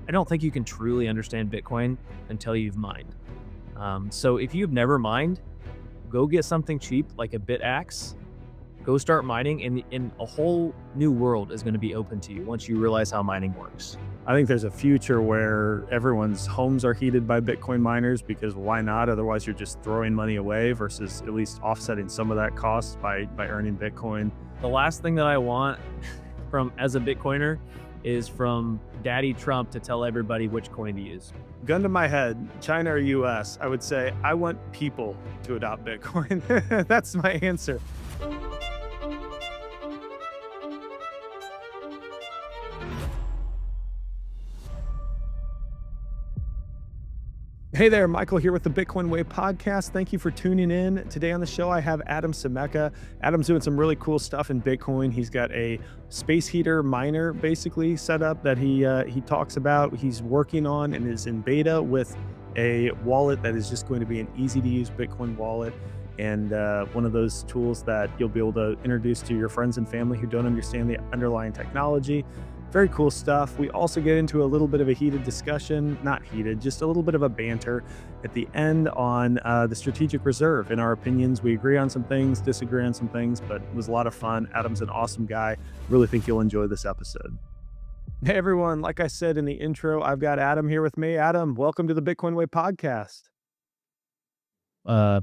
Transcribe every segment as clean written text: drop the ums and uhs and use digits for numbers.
I don't think you can truly understand Bitcoin until you've mined. So if you've never mined, go get something cheap like a bit axe. Go start mining, and a whole new world is going to be open to you once you realize how mining works. I think there's a future where everyone's homes are heated by Bitcoin miners because why not? Otherwise, you're just throwing money away versus at least offsetting some of that cost by earning Bitcoin. The last thing that I want from as a Bitcoiner is from Daddy Trump to tell everybody which coin to use. Gun to my head, China or US, I would say I want people to adopt Bitcoin. That's my answer. Hey there, Michael here with the Bitcoin Way podcast. Thank you for tuning in. Today on the show, I have Adam Simecka. Adam's doing some really cool stuff in Bitcoin. He's got a space heater miner basically set up that he talks about. He's working on and is in beta with a wallet that is just going to be an easy to use Bitcoin wallet and one of those tools that you'll be able to introduce to your friends and family who don't understand the underlying technology. Very cool stuff. We also get into a little bit of a heated discussion, not heated, just a little bit of a banter at the end on the strategic reserve. In our opinions, we agree on some things, disagree on some things, but it was a lot of fun. Adam's an awesome guy. Really think you'll enjoy this episode. Hey, everyone. Like I said in the intro, I've got Adam here with me. Adam, welcome to the Bitcoin Way podcast. Uh,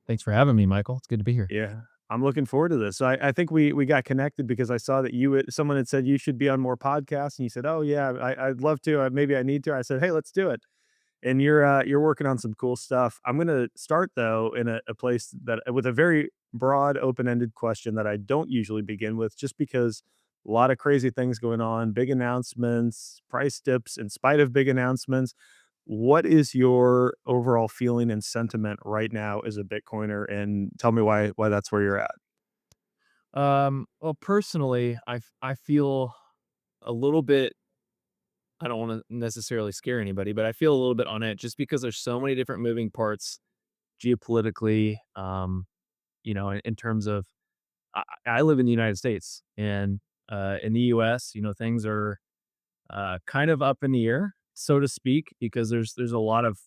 Thanks for having me, Michael. It's good to be here. Yeah, I'm looking forward to this. So I think we got connected because I saw that someone had said you should be on more podcasts, and you said, "Oh yeah, I'd love to. Maybe I need to." I said, "Hey, let's do it." And you're working on some cool stuff. I'm gonna start though in a place that with a very broad, open-ended question that I don't usually begin with, just because a lot of crazy things going on, big announcements, price dips in spite of big announcements. What is your overall feeling and sentiment right now as a Bitcoiner? And tell me why that's where you're at. Well, personally, I feel a little bit. I don't want to necessarily scare anybody, but I feel a little bit on it just because there's so many different moving parts geopolitically. In terms of I live in the United States, and in the U.S., things are kind of up in the air, so to speak, because there's a lot of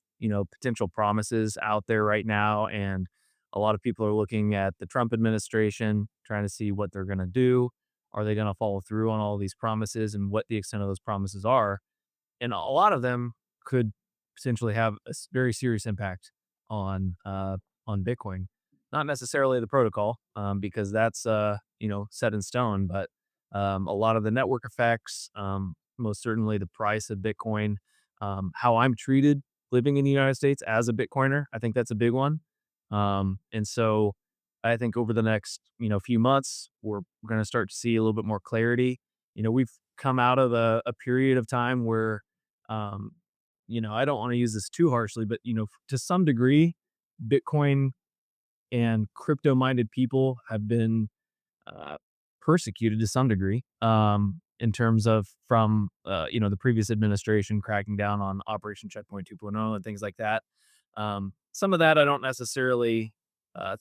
potential promises out there right now, and a lot of people are looking at the Trump administration, trying to see what they're going to do. Are they going to follow through on all these promises, and what the extent of those promises are? And a lot of them could potentially have a very serious impact on on Bitcoin. Not necessarily the protocol, because that's set in stone, but a lot of the network effects, most certainly the price of Bitcoin, how I'm treated living in the United States as a Bitcoiner. I think that's a big one. And so I think over the next few months, we're going to start to see a little bit more clarity. We've come out of a period of time where um, I don't want to use this too harshly, but to some degree, Bitcoin and crypto minded people have been uh, persecuted to some degree, in terms of from the previous administration cracking down on Operation Checkpoint 2.0 and things like that. Some of that I don't necessarily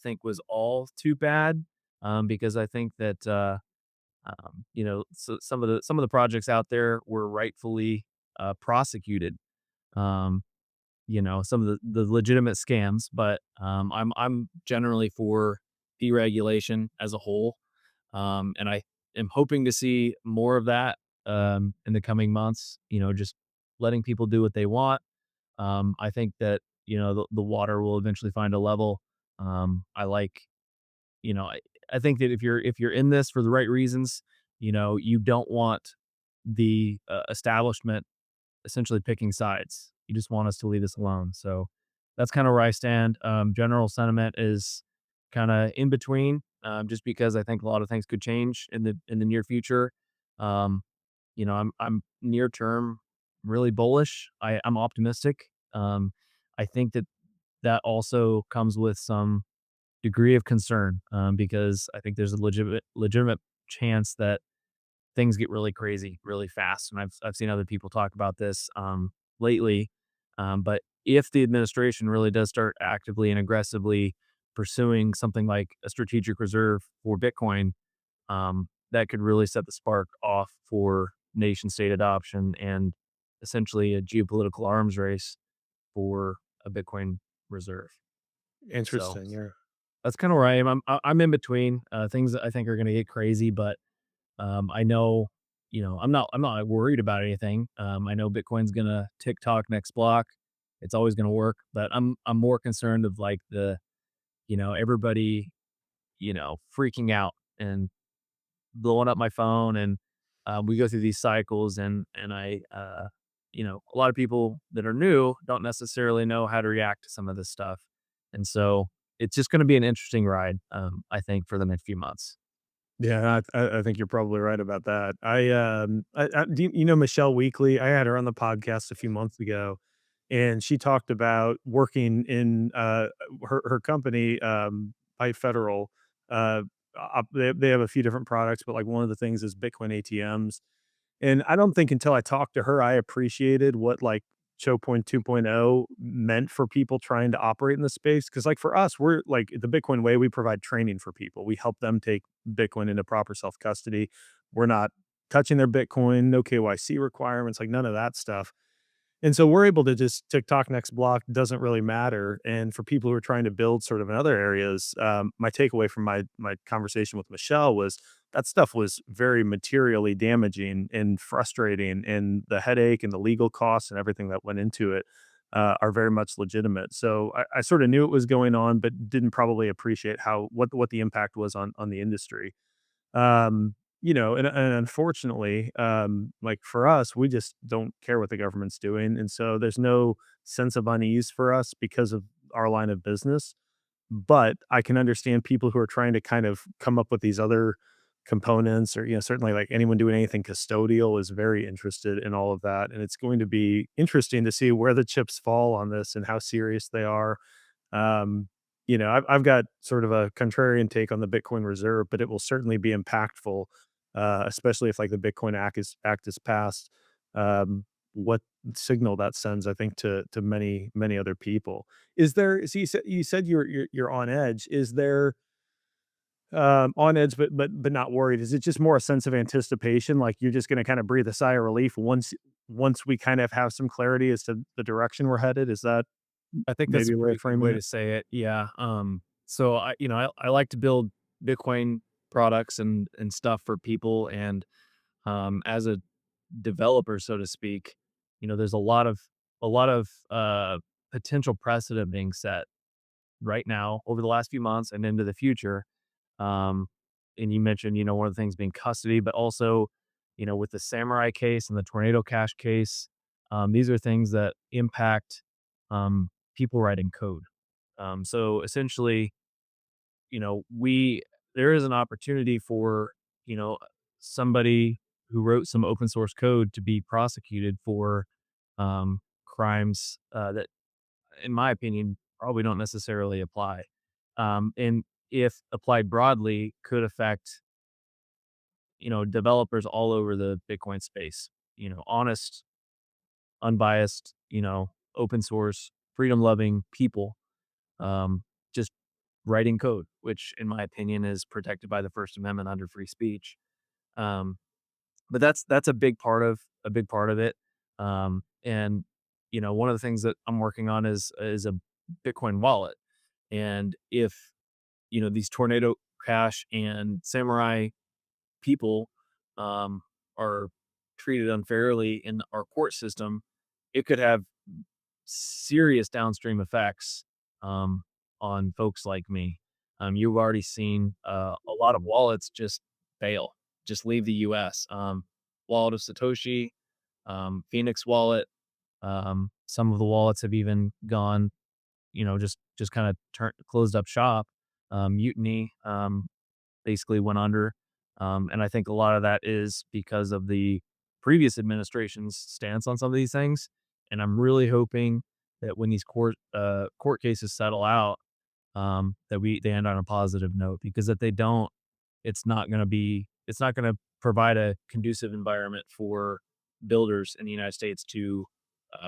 think was all too bad, because I think that some of the projects out there were rightfully prosecuted. Um, some of the legitimate scams, but I'm generally for deregulation as a whole, and I am hoping to see more of that in the coming months. Just letting people do what they want. I think that the water will eventually find a level. I like you know I, I think that if you're in this for the right reasons, you don't want the establishment essentially picking sides. You just want us to leave this alone. So that's kind of where I stand. General sentiment is kind of in between, just because I think a lot of things could change in the near future. Um, I'm near term really bullish. I'm optimistic. I think that that also comes with some degree of concern, because I think there's a legitimate chance that things get really crazy really fast. And I've seen other people talk about this lately. But if the administration really does start actively and aggressively pursuing something like a strategic reserve for Bitcoin, that could really set the spark off for nation state adoption and essentially a geopolitical arms race for a Bitcoin reserve. So Interesting. Yeah. that's kind of where I am. I'm in between things that I think are going to get crazy, but I know, I'm not worried about anything. I know Bitcoin's gonna TikTok next block. It's always gonna work, but I'm more concerned of like everybody, freaking out and blowing up my phone, and we go through these cycles, and a lot of people that are new don't necessarily know how to react to some of this stuff, and so it's just going to be an interesting ride, I think, for the next few months. Yeah, I think you're probably right about that. Do you know Michelle Weekly? I had her on the podcast a few months ago, and she talked about working in her company, by Federal. They have a few different products, but like one of the things is Bitcoin ATMs. And I don't think until I talked to her, I appreciated what like Choke Point 2.0 meant for people trying to operate in the space. Cause like for us, we're like the Bitcoin way, we provide training for people. We help them take Bitcoin into proper self custody. We're not touching their Bitcoin, no KYC requirements, like none of that stuff. And so we're able to just TikTok next block doesn't really matter. And for people who are trying to build sort of in other areas, my takeaway from my conversation with Michelle was that stuff was very materially damaging and frustrating, and the headache and the legal costs and everything that went into it are very much legitimate. So I sort of knew it was going on, but didn't probably appreciate how what the impact was on the industry. And unfortunately, like for us, we just don't care what the government's doing. And so there's no sense of unease for us because of our line of business. But I can understand people who are trying to kind of come up with these other components, or, certainly like anyone doing anything custodial is very interested in all of that. And it's going to be interesting to see where the chips fall on this and how serious they are. um, I've got sort of a contrarian take on the Bitcoin Reserve, but it will certainly be impactful, especially if like the Bitcoin Act is passed. What signal that sends, I think, to many other people. Is there? So you said you're on edge. Is there on edge, but not worried? Is it just more a sense of anticipation? Like you're just going to kind of breathe a sigh of relief once we kind of have some clarity as to the direction we're headed? Is that I think that's maybe a a way of pretty good way framing to it? say it. Yeah. So I like to build Bitcoin products and stuff for people, and as a developer, so to speak, there's a lot of potential precedent being set right now over the last few months and into the future. Um, and you mentioned, one of the things being custody, but also, with the Samurai case and the Tornado Cash case, these are things that impact people writing code. So essentially, we there is an opportunity for somebody who wrote some open source code to be prosecuted for crimes that, in my opinion, probably don't necessarily apply. And if applied broadly, could affect developers all over the Bitcoin space. Honest, unbiased, open source, freedom loving people, just writing code, which in my opinion is protected by the First Amendment under free speech. Um, but that's a big part of it. And one of the things that I'm working on is a Bitcoin wallet. And if these Tornado Cash and Samurai people um, are treated unfairly in our court system, it could have serious downstream effects um, on folks like me. You've already seen a lot of wallets just fail, just leave the U.S. Wallet of Satoshi, Phoenix Wallet. Some of the wallets have even gone, just kind of closed up shop. Mutiny basically went under, and I think a lot of that is because of the previous administration's stance on some of these things. And I'm really hoping that when these court cases settle out, that they end on a positive note, because if they don't, it's not gonna provide a conducive environment for builders in the United States to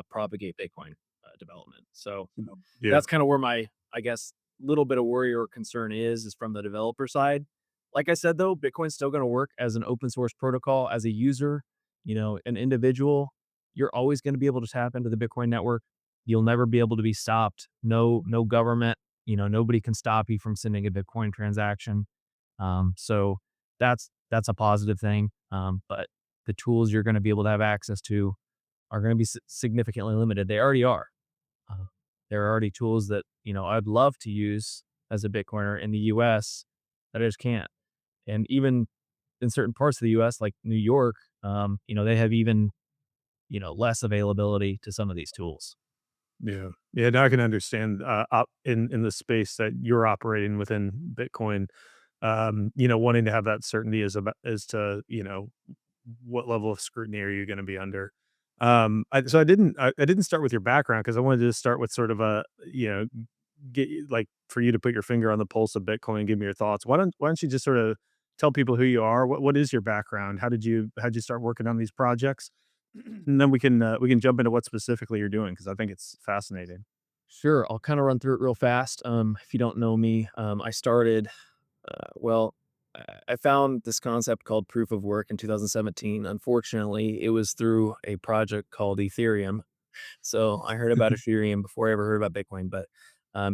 propagate Bitcoin development. So Yeah. that's kind of where my, I guess, little bit of worry or concern is from the developer side. Like I said, though, Bitcoin's still going to work as an open source protocol as a user, an individual. you're always going to be able to tap into the Bitcoin network. You'll never be able to be stopped. No government, nobody can stop you from sending a Bitcoin transaction. So that's a positive thing. But the tools you're going to be able to have access to are going to be significantly limited. They already are. Uh, there are already tools that I'd love to use as a Bitcoiner in the U.S. that I just can't. And even in certain parts of the U.S., like New York, they have even less availability to some of these tools. Yeah. Yeah, now I can understand, op in the space that you're operating within Bitcoin, wanting to have that certainty as to, what level of scrutiny are you gonna be under? I didn't start with your background because I wanted to start with sort of a, like, for you to put your finger on the pulse of Bitcoin and give me your thoughts. Why don't you just sort of tell people who you are? What is your background? How'd you start working on these projects? And then we can jump into what specifically you're doing because I think it's fascinating. Sure, I'll kind of run through it real fast. If you don't know me, I started. Well, I found this concept called proof of work in 2017. Unfortunately, it was through a project called Ethereum. So I heard about Ethereum before I ever heard about Bitcoin, but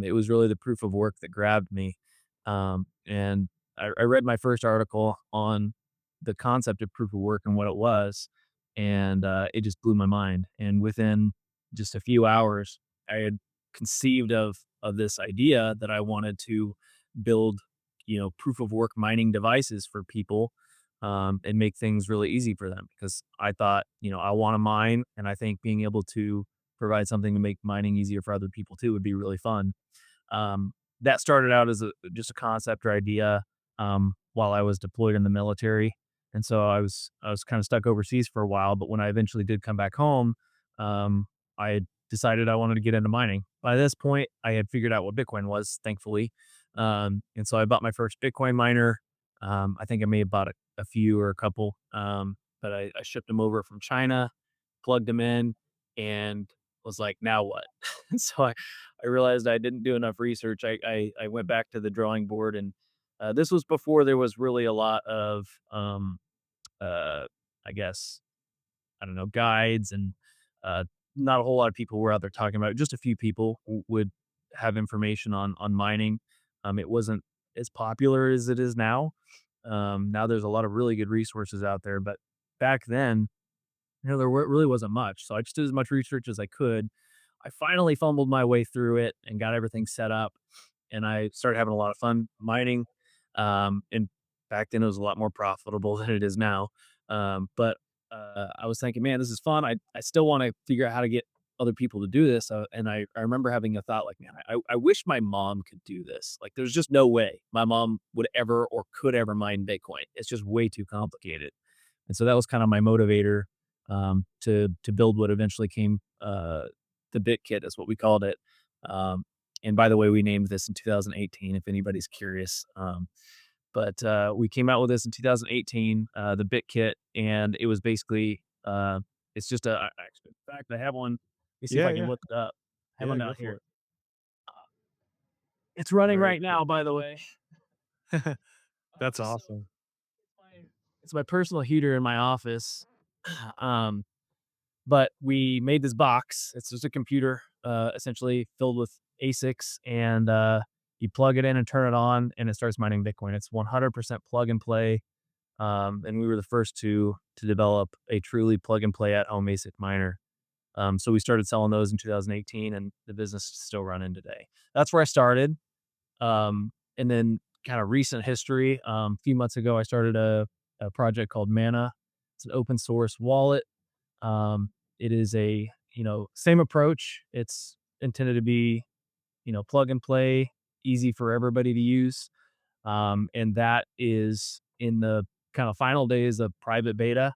it was really the proof of work that grabbed me. And I read my first article on the concept of proof of work and what it was, and it just blew my mind. And within just a few hours, I had conceived of this idea that I wanted to build, proof of work mining devices for people, and make things really easy for them. Because I thought, I want to mine, and I think being able to provide something to make mining easier for other people too would be really fun. Um, that started out as just a concept or idea, while I was deployed in the military, and so I was kind of stuck overseas for a while. But when I eventually did come back home, I had decided I wanted to get into mining. By this point, I had figured out what Bitcoin was, thankfully, and so I bought my first Bitcoin miner. I think I may have bought a few or a couple, but I shipped them over from China, plugged them in, and was like, now what? So I realized I didn't do enough research. I went back to the drawing board, and this was before there was really a lot of, uh, I guess, I don't know, guides, and uh, not a whole lot of people were out there talking about it. Just a few people would have information on mining. It wasn't as popular as it is now. Now there's a lot of really good resources out there, but back then, there really wasn't much. So I just did as much research as I could. I finally fumbled my way through it and got everything set up, and I started having a lot of fun mining. And back then, it was a lot more profitable than it is now. But I was thinking, man, this is fun. I still want to figure out how to get other people to do this. And I remember having a thought like, man, I wish my mom could do this. Like, there's just no way my mom would ever or could ever mine Bitcoin. It's just way too complicated. And so that was kind of my motivator, to build what eventually came, the Bit Kit is what we called it. Um, and by the way, we named this in 2018, if anybody's curious. But we came out with this in 2018, the Bit Kit, and it was basically, it's just actually, in fact, I have one. Let me see if Yeah, I can yeah. look it up. I have Yeah, one go down for here. it. It's running Very right cool. now, by the way. That's So awesome. it's my personal heater in my office. Um, But we made this box. It's just a computer, essentially filled with ASICs, and you plug it in and turn it on, and it starts mining Bitcoin. It's 100% plug and play, and we were the first to develop a truly plug and play at home ASIC miner. So we started selling those in 2018, and the business is still running today. That's where I started. And then kind of recent history. A few months ago, I started a project called Mana. It's an open source wallet. um, it is a, same approach. It's intended to be, plug and play, easy for everybody to use. And that is in the kind of final days of private beta.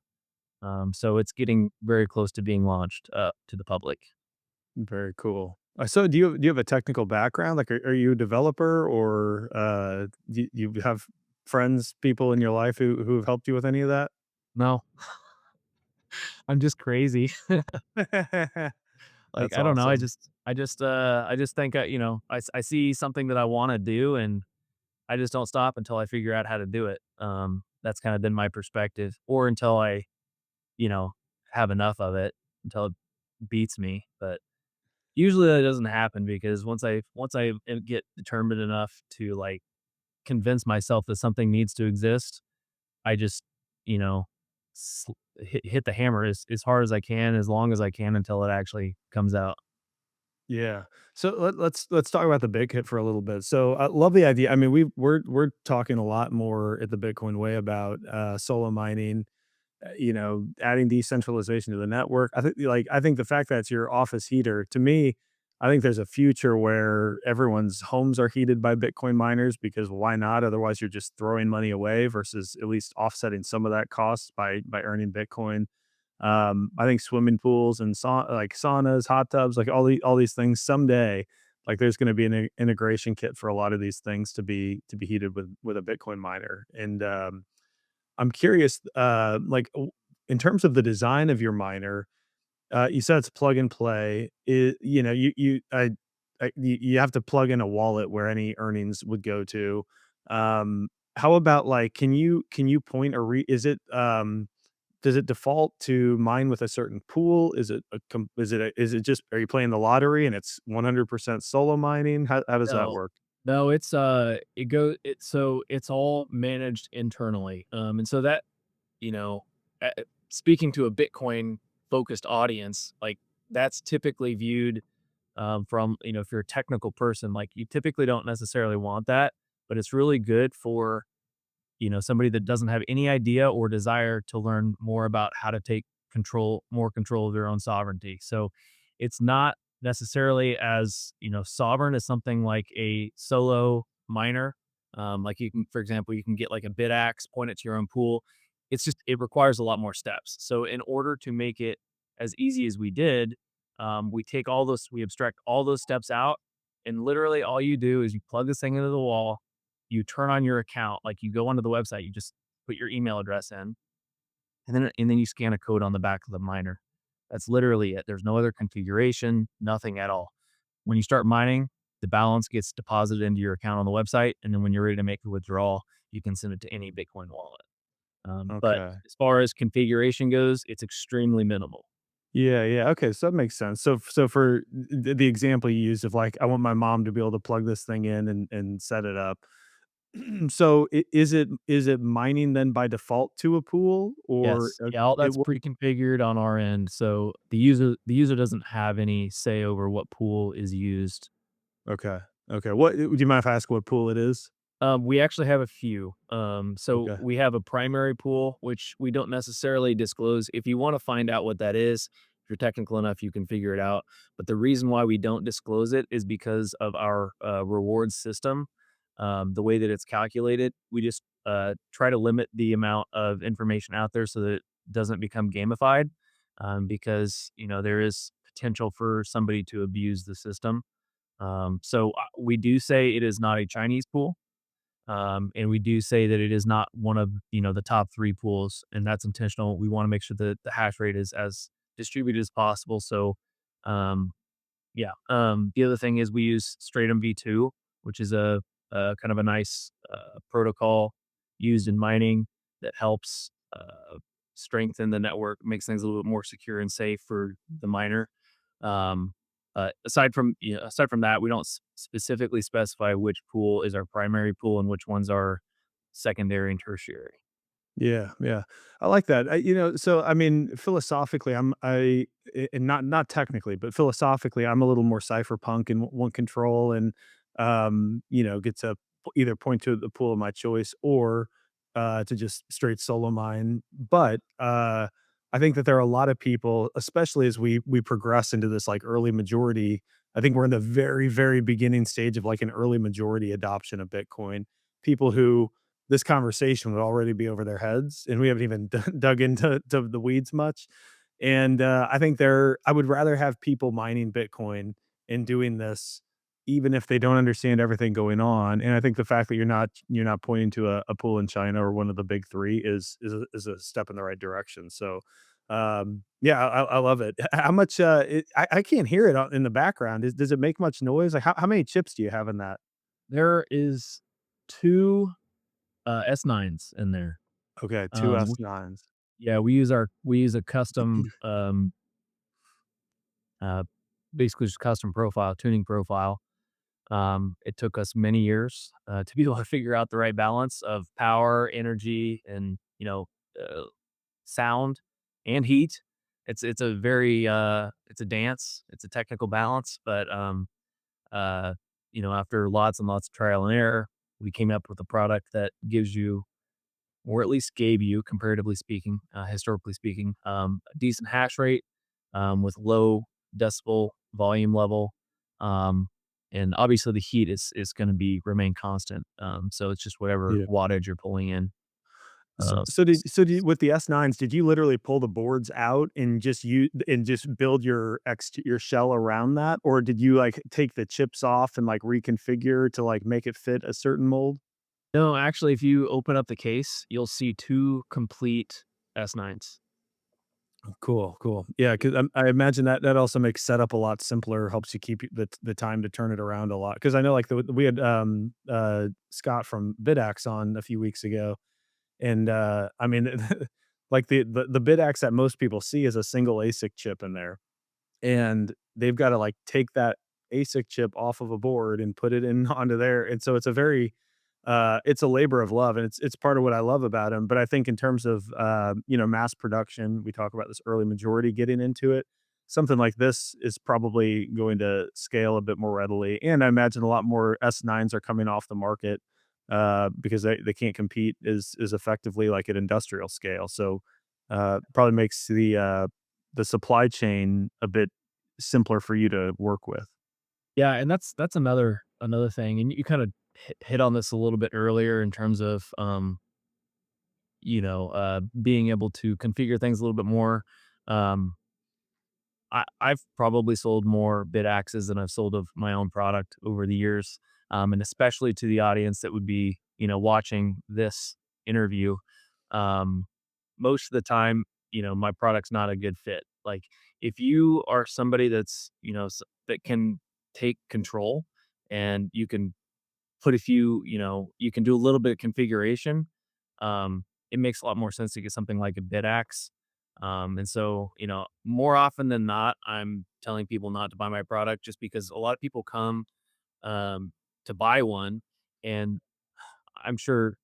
So it's getting very close to being launched to the public. Very cool. So do you have a technical background? Like, are you a developer or, you have friends, people in your life who have helped you with any of that? No, I'm just crazy. Like, That's I don't know. I awesome. just, I just, I just think, I see something that I want to do, and I just don't stop until I figure out how to do it. That's kind of been my perspective, or until I, you know, have enough of it. until it beats me, but usually that doesn't happen because once I get determined enough to, like, convince myself that something needs to exist, I just, you know, sl hit the hammer as hard as I can, as long as I can until it actually comes out. Yeah. So let's talk about the big hit for a little bit. So I love the idea. I mean, we're talking a lot more at the Bitcoin way about solo mining, adding decentralization to the network. I think the fact that it's your office heater, to me, I think there's a future where everyone's homes are heated by Bitcoin miners because why not? Otherwise, you're just throwing money away versus at least offsetting some of that cost by earning Bitcoin. I think swimming pools and like saunas, hot tubs, like all these things someday, like there's going to be an integration kit for a lot of these things to be heated with a Bitcoin miner. And I'm curious, in terms of the design of your miner, you said it's plug and play. You have to plug in a wallet where any earnings would go to. How about like, can you point or does it default to mine with a certain pool? Is it is it just are you playing the lottery and it's 100% solo mining? How does that No. work? No, so it's all managed internally, and so that, you know, speaking to a Bitcoin focused audience, like, that's typically viewed, from, if you're a technical person, like, you typically don't necessarily want that, but it's really good for, somebody that doesn't have any idea or desire to learn more about how to take more control of their own sovereignty. So it's not necessarily as, sovereign as something like a solo miner. Like, you can, for example, you can get like a bit axe, point it to your own pool. It requires a lot more steps. So in order to make it as easy as we did, we abstract all those steps out, and literally all you do is you plug this thing into the wall, you turn on your account, like, you go onto the website, you just put your email address in, and then you scan a code on the back of the miner. That's literally it. There's no other configuration, nothing at all. When you start mining, the balance gets deposited into your account on the website, and then when you're ready to make a withdrawal, you can send it to any Bitcoin wallet. But Okay. as far as configuration goes, it's extremely minimal. Yeah, yeah. Okay, so that makes sense. So for the example you used of like, I want my mom to be able to plug this thing in and set it up. So is it mining then by default to a pool or Yes. Yeah, all that's pre-configured on our end, so the user doesn't have any say over what pool is used. okay. Okay. What do you mind if I ask what pool it is? We actually have a few. So Okay. we have a primary pool, which we don't necessarily disclose. If you want to find out what that is, if you're technical enough, you can figure it out. But the reason why we don't disclose it is because of our reward system. The way that it's calculated, we just try to limit the amount of information out there so that it doesn't become gamified. Because there is potential for somebody to abuse the system. So we do say it is not a Chinese pool, and we do say that it is not one of, the top 3 pools, and that's intentional. We wanna make sure that the hash rate is as distributed as possible. So, um, yeah. The other thing is we use Stratum V2, which is a kind of a nice, protocol used in mining that helps, strengthen the network, makes things a little bit more secure and safe for the miner. Um, aside from that, we don't specifically specify which pool is our primary pool and which ones are secondary and tertiary. Yeah, yeah. I like that. So I mean, philosophically, and not technically, but philosophically, I'm a little more cypherpunk and want control and get to either point to the pool of my choice or to just straight solo mine. But I think that there are a lot of people, especially as we progress into this like early majority. I think we're in the very, very beginning stage of like an early majority adoption of Bitcoin. People who this conversation would already be over their heads, and we haven't even dug into the weeds much. And I think I would rather have people mining Bitcoin and doing this, even if they don't understand everything going on. And I think the fact that you're not pointing to a pool in China or one of the big three is a step in the right direction. So, yeah, I love it. How much? I can't hear it in the background. Does it make much noise? Like how many chips do you have in that? There is 2, S9s in there. Okay, two Um, S9s. yeah, we use a custom, uh, basically just custom profile, tuning profile. It took us many years to be able to figure out the right balance of power, energy, and uh, sound and heat. It's a very it's a dance. It's a technical balance, but uh, after lots and lots of trial and error, we came up with a product that gives you, or at least gave you, comparatively speaking, historically speaking, a decent hash rate with low decibel volume level. Um, and obviously the heat is going to be remain constant. So it's just whatever Yeah. wattage you're pulling in. Uh, So did with the S9s, did you literally pull the boards out and just build your shell around that? Or did you, like, take the chips off and, like, reconfigure to, like, make it fit a certain mold? no, actually, if you open up the case, you'll see two complete S9s. Cool, cool. Yeah, because I imagine that that also makes setup a lot simpler, helps you keep the time to turn it around a lot. Because I know, like, we had, Scott from Bidax on a few weeks ago, and, I mean, like, the Bidax that most people see is a single ASIC chip in there. And they've gotta, like, take that ASIC chip off of a board and put it in onto there, and so it's a very, it's a labor of love, and it's part of what I love about him. But I think in terms of, mass production, we talk about this early majority getting into it. Something like this is probably going to scale a bit more readily, and I imagine a lot more S9s are coming off the market, because they can't compete as effectively, like, at industrial scale. So, probably makes the supply chain a bit simpler for you to work with. Yeah, and that's another thing, and you kind of hit on this a little bit earlier in terms of being able to configure things a little bit more. Um, I've probably sold more bid axes than I've sold of my own product over the years, and especially to the audience that would be, watching this interview. Um, Most of the time, my product's not a good fit. Like, if you are somebody that's, that can take control and you can put a few, you can do a little bit of configuration. It makes a lot more sense to get something like a bid axe. And so, more often than not, I'm telling people not to buy my product just because a lot of people come um, to buy one, and I'm sure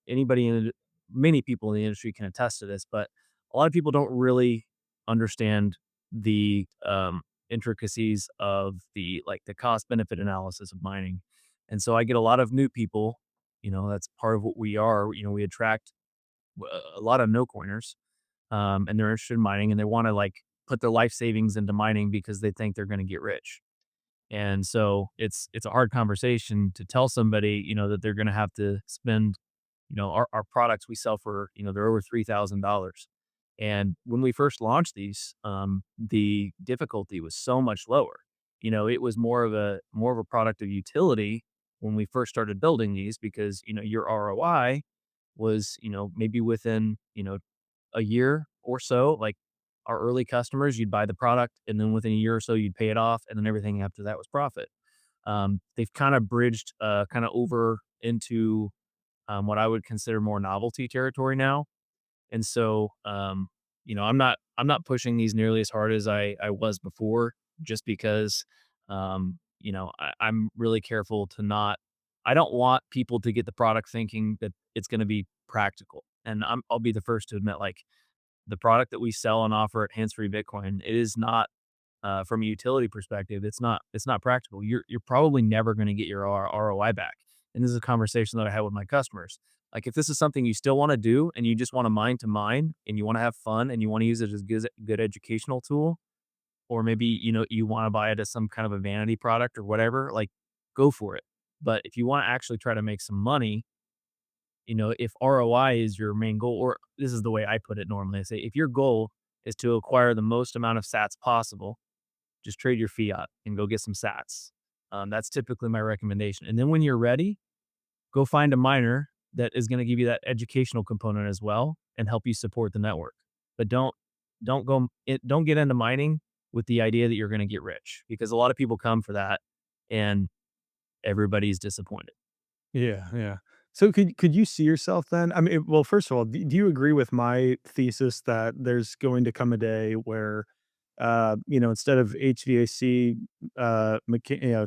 many people in the industry can attest to this, but a lot of people don't really understand the intricacies of the cost benefit analysis of mining. And so I get a lot of new people, that's part of what we are. We attract a lot of no coiners, and they're interested in mining and they want to like put their life savings into mining because they think they're going to get rich. And so it's a hard conversation to tell somebody, that they're gonna have to spend, our products we sell for, they're over $3,000. And when we first launched these, the difficulty was so much lower. It was more of a product of utility when we first started building these because, your ROI was, maybe within, a year or so. Like, our early customers, you'd buy the product, and then within a year or so, you'd pay it off, and then everything after that was profit. They've kind of bridged, kind of over into what I would consider more novelty territory now. And so, I'm not pushing these nearly as hard as I was before, just because, I'm really careful to not. I don't want people to get the product thinking that it's going to be practical. And I'll be the first to admit, like, the product that we sell and offer at Hands Free Bitcoin, it is not, from a utility perspective, it's not practical. You're probably never going to get your ROI back. And this is a conversation that I had with my customers. Like, if this is something you still want to do and you just want to mine and you want to have fun and you want to use it as good educational tool, or maybe you want to buy it as some kind of a vanity product or whatever, like, go for it. But if you want to actually try to make some money, if ROI is your main goal, or this is the way I put it normally, I say, if your goal is to acquire the most amount of sats possible, just trade your fiat and go get some sats. That's typically my recommendation. And then when you're ready, go find a miner that is going to give you that educational component as well and help you support the network. But don't get into mining with the idea that you're going to get rich, because a lot of people come for that and everybody's disappointed. Yeah, yeah. So could you see yourself then? I mean, well, first of all, do you agree with my thesis that there's going to come a day where instead of HVAC,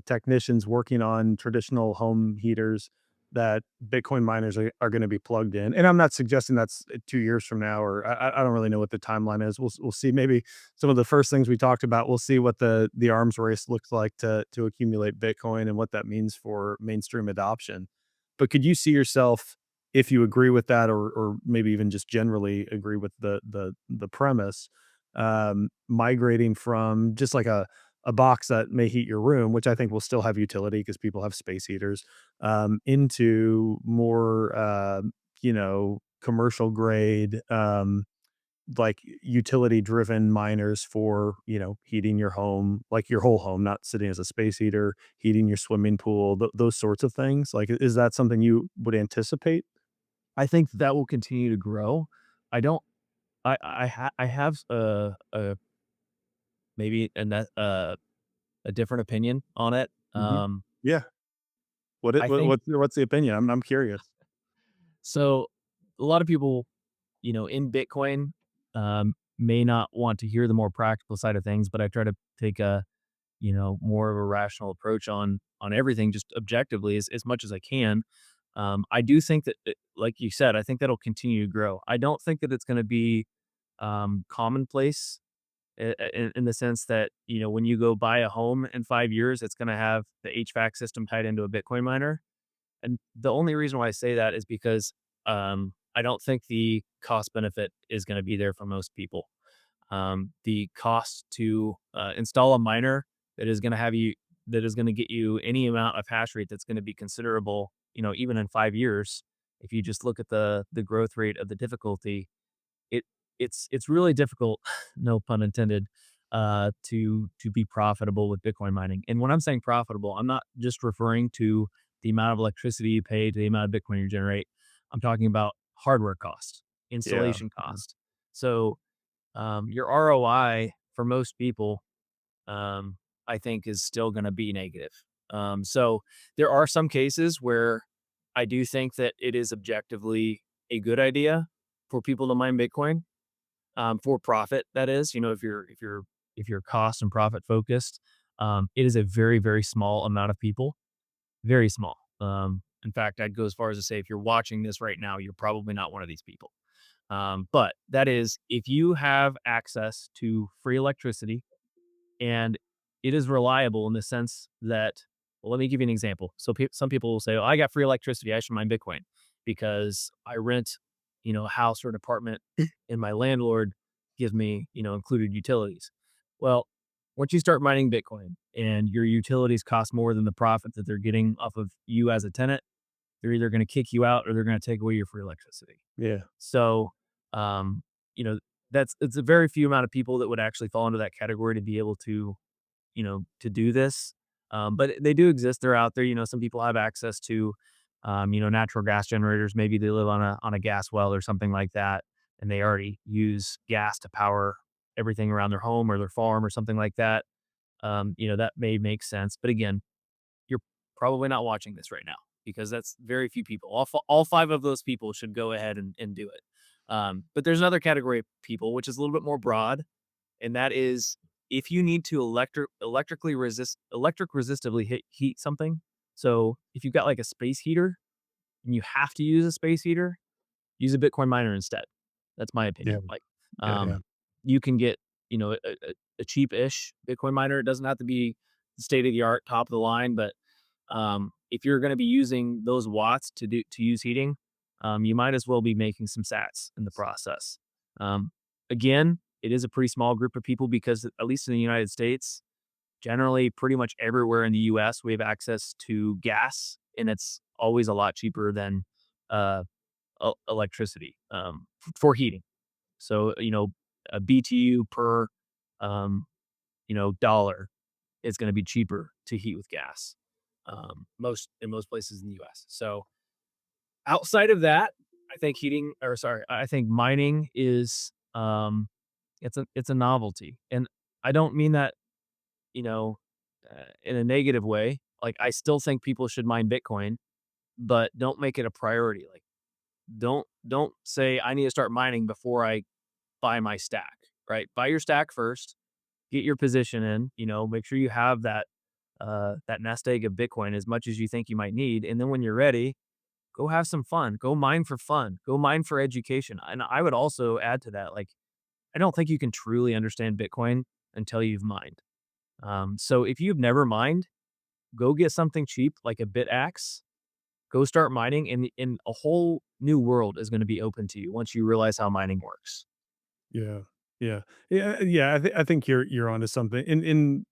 technicians working on traditional home heaters, that Bitcoin miners are going to be plugged in. And I'm not suggesting that's 2 years from now, or I don't really know what the timeline is. We'll see. Maybe some of the first things we talked about. We'll see what the arms race looks like to accumulate Bitcoin and what that means for mainstream adoption. But could you see yourself, if you agree with that, or maybe even just generally agree with the premise, migrating from just like a box that may heat your room, which I think will still have utility because people have space heaters, into more, commercial grade, like utility driven miners for, heating your home, like your whole home, not sitting as a space heater, heating your swimming pool, those sorts of things. Like, is that something you would anticipate? I think that will continue to grow. I don't I have maybe a different opinion on it. Hmm. Yeah. I think What's the opinion? I'm curious. so a lot of people, in Bitcoin, may not want to hear the more practical side of things, but I try to take a, more of a rational approach on everything just objectively as much as I can. I do think that, like you said, I think that'll continue to grow. I don't think that it's going to be commonplace in the sense that, when you go buy a home in 5 years, it's going to have the HVAC system tied into a Bitcoin miner. And the only reason why I say that is because I don't think the cost benefit is going to be there for most people. The cost to install a miner that is going to have you that is going to get you any amount of hash rate that's going to be considerable, even in 5 years. If you just look at the growth rate of the difficulty, it it's really difficult, no pun intended, to be profitable with Bitcoin mining. And when I'm saying profitable, I'm not just referring to the amount of electricity you pay to the amount of Bitcoin you generate. I'm talking about hardware cost, Yeah. installation Mhm. cost. So your ROI for most people, I think, is still going to be negative. So there are some cases where I do think that it is objectively a good idea for people to mine Bitcoin, for profit. That is, if you're cost and profit focused, it is a very very small amount of people, very small. In fact, I'd go as far as to say if you're watching this right now, you're probably not one of these people. But that is, if you have access to free electricity and it is reliable in the sense that, well, let me give you an example. So some people will say, "Oh, I got free electricity. I should mine Bitcoin because I rent, a house or an apartment, and my landlord gives me, included utilities." Well, once you start mining Bitcoin and your utilities cost more than the profit that they're getting off of you as a tenant, they're either going to kick you out or they're going to take away your free electricity. Yeah. So, um, you know, it's a very few amount of people that would actually fall into that category to be able to, to do this. But they do exist. They're out there. Some people have access to, natural gas generators. Maybe they live on a gas well or something like that, and they already use gas to power everything around their home or their farm or something like that. That may make sense. But again, you're probably not watching this right now because that's very few people. All five of those people should go ahead and do it. But there's another category of people, which is a little bit more broad, and that is if you need to electric resistively heat something. So if you've got like a space heater and you have to use a space heater, use a Bitcoin miner instead. That's my Yeah. opinion. Like, Yeah. Yeah. you can get, a cheap-ish Bitcoin miner. It doesn't have to be state of the art, top of the line, but if you're going to be using those watts to use heating, you might as well be making some sats in the process. Again, it is a pretty small group of people because at least in the United States, generally pretty much everywhere in the US, we have access to gas, and it's always a lot cheaper than uh, electricity, for heating. So, a BTU per, um, dollar is going to be cheaper to heat with gas, most places in the US. So outside of that, I think mining is, it's a novelty, and I don't mean that, you know in a negative way. Like, I still think people should mine Bitcoin, but don't make it a priority. Like, don't say I need to start mining before I buy my stack. Right? Buy your stack first. get your position in, make sure you have that nest egg of Bitcoin as much as you think you might need. And then when you're ready, go have some fun. Go mine for fun. Go mine for education. And I would also add to that, like, I don't think you can truly understand Bitcoin until you've mined. So if you've never mined, go get something cheap like a bit axe. Go start mining, and a whole new world is going to be open to you once you realize how mining works. Yeah. Yeah. Yeah, I think you're onto something. In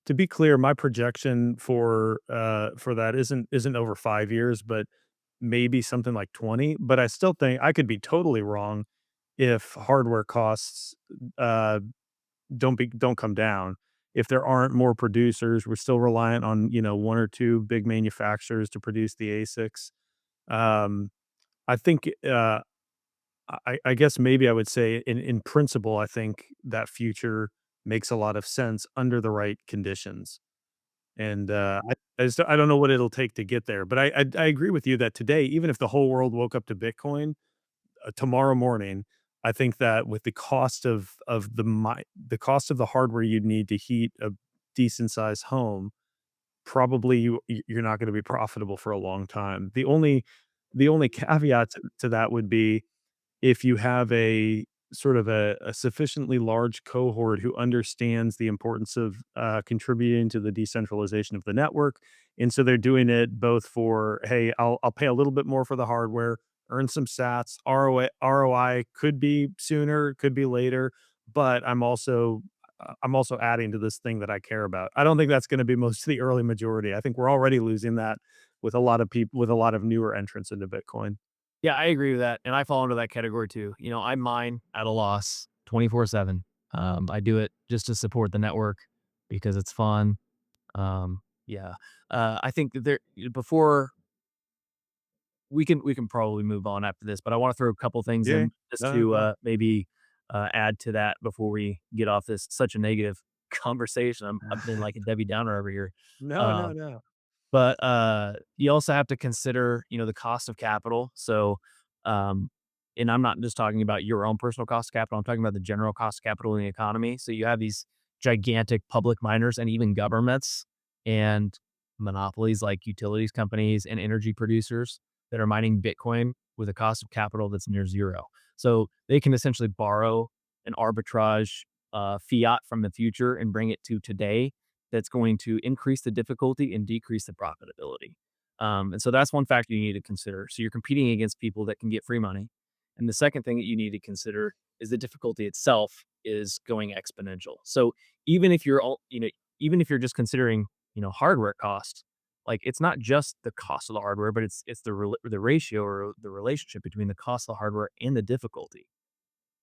To be clear, my projection for that isn't over 5 years, but maybe something like 20, but I still think I could be totally wrong if hardware costs, uh, don't come down. If there aren't more producers, we're still reliant on, 1 or 2 big manufacturers to produce the ASICs. Um, I think, I guess maybe I would say in principle, I think that future makes a lot of sense under the right conditions. And, I don't know what it'll take to get there, but I agree with you that today, even if the whole world woke up to Bitcoin, tomorrow morning, I think that with the cost of the cost of the hardware you'd need to heat a decent sized home, probably you're not gonna be profitable for a long time. The only caveat to that would be if you have a sort of a sufficiently large cohort who understands the importance of contributing to the decentralization of the network. And so they're doing it both for, hey, I'll pay a little bit more for the hardware, earn some sats. ROI could be sooner, could be later, but I'm also adding to this thing that I care about. I don't think that's going to be most of the early majority. I think we're already losing that with a lot of people, with a lot of newer entrants into Bitcoin. Yeah, I agree with that, and I fall into that category too. I mine at a loss 24/7. I do it just to support the network because it's fun. Yeah. I think that there before we can probably move on after this, but I want to throw a couple things Yeah. in just No, no, to no. maybe add to that before we get off this such a negative conversation. I've been like a Debbie Downer over here. No, no, Um, no. but, you also have to consider, the cost of capital. So, um, and I'm not just talking about your own personal cost of capital, I'm talking about the general cost of capital in the economy. So you have these gigantic public miners and even governments and monopolies like utilities companies and energy producers that are mining Bitcoin with a cost of capital that's near 0. So they can essentially borrow an arbitrage, fiat from the future and bring it to today that's going to increase the difficulty and decrease the profitability. And so that's one factor you need to consider. So you're competing against people that can get free money. And the second thing that you need to consider is the difficulty itself is going exponential. So even if you're all, even if you're just considering, hardware costs, like it's not just the cost of the hardware, but it's the ratio or the relationship between the cost of the hardware and the difficulty,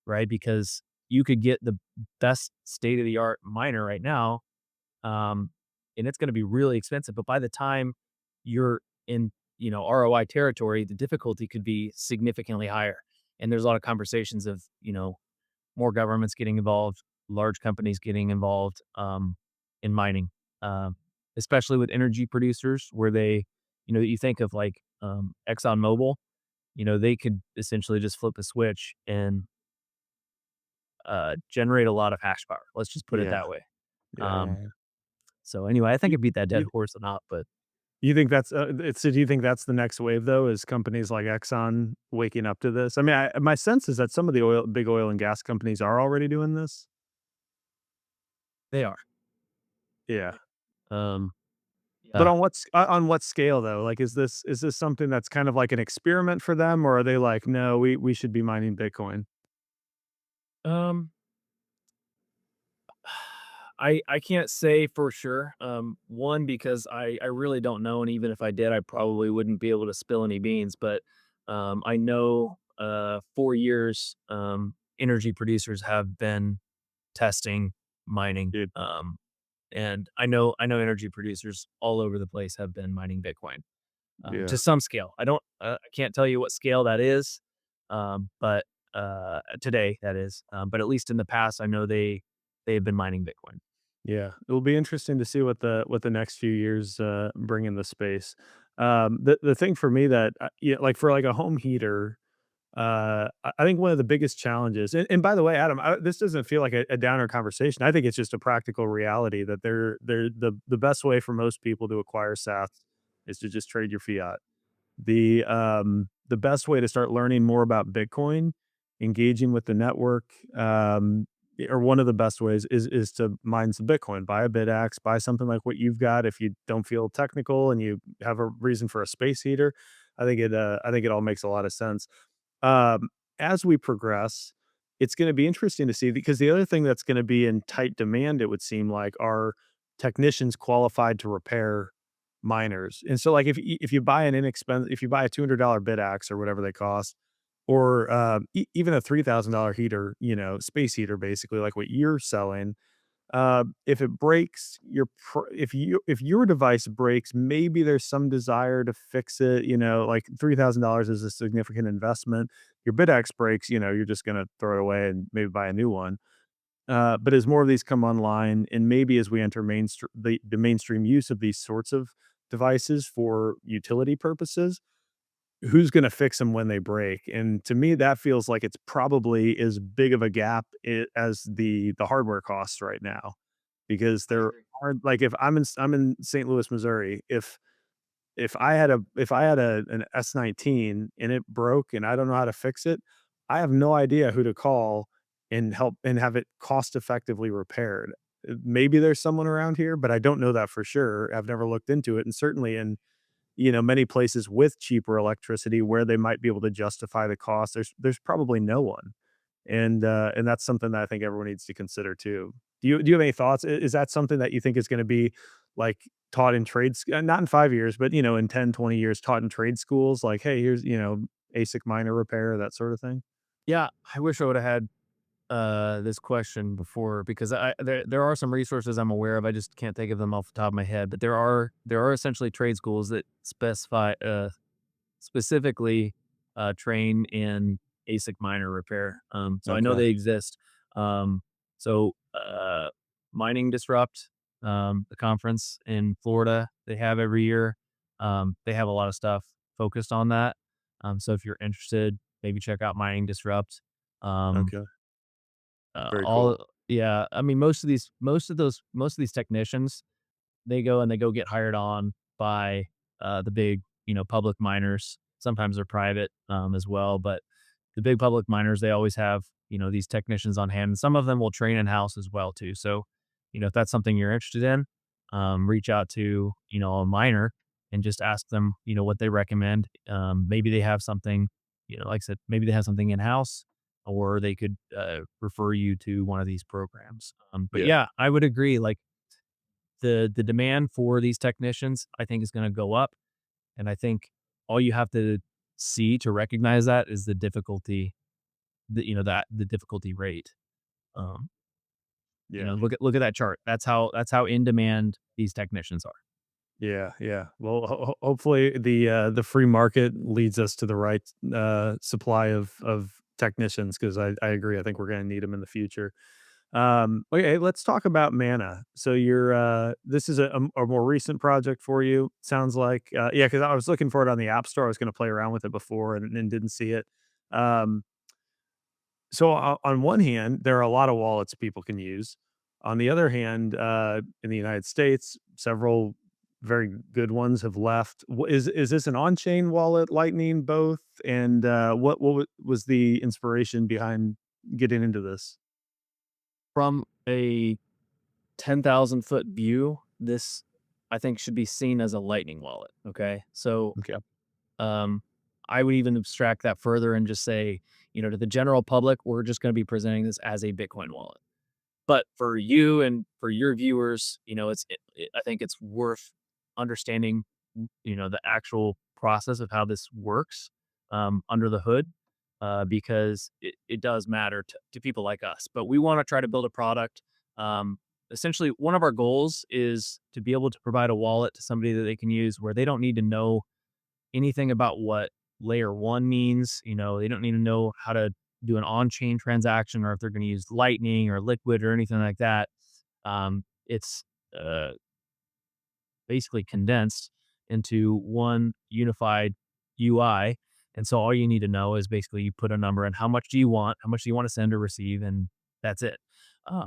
right? Because you could get the best state of the art miner right now, um, and it's gonna be really expensive, but by the time you're in, ROI territory, the difficulty could be significantly higher, and there's a lot of conversations of, more governments getting involved, large companies getting involved, in mining, especially with energy producers where you think of like, ExxonMobil, they could essentially just flip a switch and, generate a lot of hash power. Let's just put it Yeah. that way. Yeah, yeah, Um, yeah. so anyway, I think You I beat that dead you horse enough, but you think that's, so do you think that's the next wave though, is companies like Exxon waking up to this? I mean, my sense is that some of the big oil and gas companies are already doing this. they are. Yeah. Um, But yeah. on what scale though? Like, is this something that's kind of like an experiment for them, or are they like, "No, we should be mining Bitcoin?" Um, I can't say for sure. One because I really don't know, and even if I did, I probably wouldn't be able to spill any beans. But I know for years, energy producers have been testing mining. Dude, And I know energy producers all over the place have been mining Bitcoin. To yeah. some scale. I can't tell you what scale that is, but today that is. But at least in the past, I know they have been mining Bitcoin. Yeah, it will be interesting to see what the next few years bring in the space. The thing for me that, yeah, like for like a home heater, I think one of the biggest challenges, and by the way, Adam, this doesn't feel like a downer conversation. I think it's just a practical reality that they're the best way for most people to acquire sats is to just trade your fiat. The best way to start learning more about Bitcoin, engaging with the network, or one of the best ways is to mine some Bitcoin. Buy a BitAxe, buy something like what you've got. If you don't feel technical and you have a reason for a space heater, I think it all makes a lot of sense. Um, as we progress, it's going to be interesting to see because the other thing that's going to be in tight demand, it would seem like, are technicians qualified to repair miners. And so, like, if you buy an inexpensive, if you buy a $200 bit axe or whatever they cost, or even a $3,000 heater, space heater, basically like what you're selling, if it breaks, if your device breaks, maybe there's some desire to fix it. Like $3,000 is a significant investment. Your BitX breaks, you're just gonna throw it away and maybe buy a new one. But as more of these come online, and maybe as we enter the mainstream use of these sorts of devices for utility purposes, who's gonna fix them when they break? And to me, that feels like it's probably as big of a gap as the hardware costs right now, because I there agree. are like if I'm in St. Louis, Missouri, if I had an S19 and it broke and I don't know how to fix it, I have no idea who to call and help and have it cost effectively repaired. Maybe there's someone around here, but I don't know that for sure. I've never looked into it, and certainly in many places with cheaper electricity where they might be able to justify the cost, there's probably no one. And that's something that I think everyone needs to consider too. Do you have any thoughts? Is that something that you think is gonna be, like, taught in trades not in 5 years, but, in 10, 20 years taught in trade schools? Like, "Hey, here's, ASIC miner repair," that sort of thing? Yeah, I wish I woulda had, this question before because there are some resources I'm aware of, I just can't think of them off the top of my head, but there are essentially trade schools that specifically, train in ASIC miner repair. So I know Okay, they exist. So Mining Disrupt, the conference in Florida, they have every year. They have a lot of stuff focused on that. So if you're interested, maybe check out Mining Disrupt. Um, okay, very all cool. yeah, I mean most of these technicians they go and they go get hired on by, the big, public miners. Sometimes they're private, as well, but the big public miners, they always have, these technicians on hand, and some of them will train in-house as well too. So, if that's something you're interested in, reach out to, a miner and just ask them, what they recommend. Maybe they have something, like I said, maybe they have something in-house or they could, refer you to one of these programs. But Yeah, yeah, I would agree, like, the demand for these technicians, I think, is gonna go up, and I think all you have to see to recognize that is the difficulty, that the difficulty rate. Um, yeah. look at that chart. That's how in demand these technicians are. Yeah, yeah. Well, hopefully the free market leads us to the right supply of technicians, because I agree. I think we're going to need them in the future. Okay, let's talk about Mana. So you're this is a more recent project for you. Sounds like yeah, because I was looking for it on the App Store. I was going to play around with it before and didn't see it. Um, so on one hand, there are a lot of wallets people can use. On the other hand, in the United States, several very good ones have left. Is this an on-chain wallet, Lightning, both? And was the inspiration behind getting into this? From a 10,000-foot view, this, I think, should be seen as a Lightning wallet, okay? So, Okay. um, I would even abstract that further and just say, to the general public, we're just gonna be presenting this as a Bitcoin wallet. But for you and for your viewers, I think it's worth understanding, the actual process of how this works, under the hood, because it does matter to people like us. But we want to try to build a product. Um, Essentially, one of our goals is to be able to provide a wallet to somebody that they can use where they don't need to know anything about what layer one means. They don't need to know how to do an on-chain transaction or if they're going to use Lightning or Liquid or anything like that. It's uh, basically condensed into one unified UI And so all you need to know is basically you put a number in how much do you want, how much do you want to send or receive, and that's it.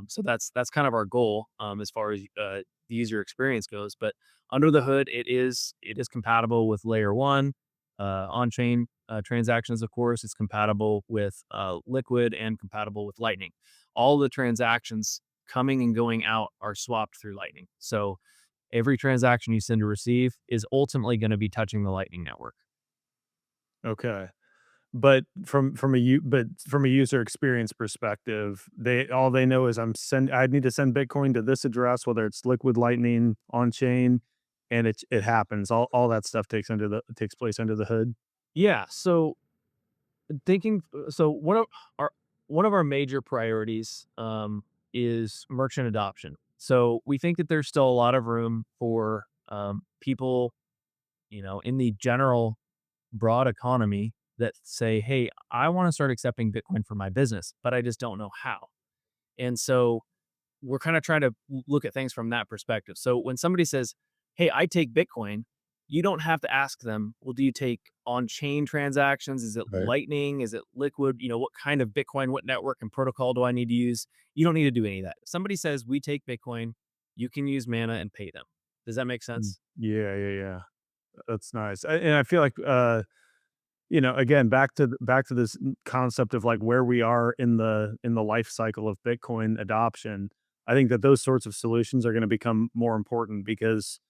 So that's kind of our goal as far as the user experience goes. But under the hood, it is compatible with layer one on chain transactions. Of course, it's compatible with Liquid and compatible with Lightning. All the transactions coming and going out are swapped through Lightning. So every transaction you send or receive is ultimately going to be touching the Lightning network. Okay. But from a user experience perspective, they know is I need to send Bitcoin to this address, whether it's Liquid, Lightning, on chain, and it happens. All that stuff takes place under the hood. Yeah. So thinking, so one of our major priorities is merchant adoption. So we think that there's still a lot of room for people, in the general broad economy that say, "Hey, I want to start accepting Bitcoin for my business, but I just don't know how." And so we're kind of trying to look at things from that perspective. So when somebody says, "Hey, I take Bitcoin," you don't have to ask them, "Well, do you take on-chain transactions? Is it Right. Lightning? Is it Liquid? What kind of Bitcoin, what network and protocol do I need to use?" You don't need to do any of that. If somebody says, "We take Bitcoin," you can use Mana and pay them. Does that make sense? Yeah, yeah, yeah. That's nice. And I feel like again, back to this concept of like where we are in the life cycle of Bitcoin adoption. I think that those sorts of solutions are going to become more important because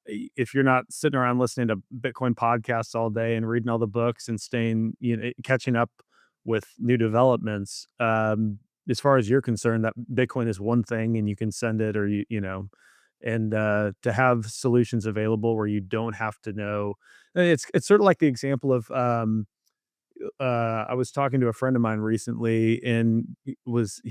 if you're not sitting around listening to Bitcoin podcasts all day and reading all the books and staying, catching up with new developments, as far as you're concerned, that Bitcoin is one thing and you can send it, or and to have solutions available where you don't have to know. It's sort of like the example of I was talking to a friend of mine recently, and he was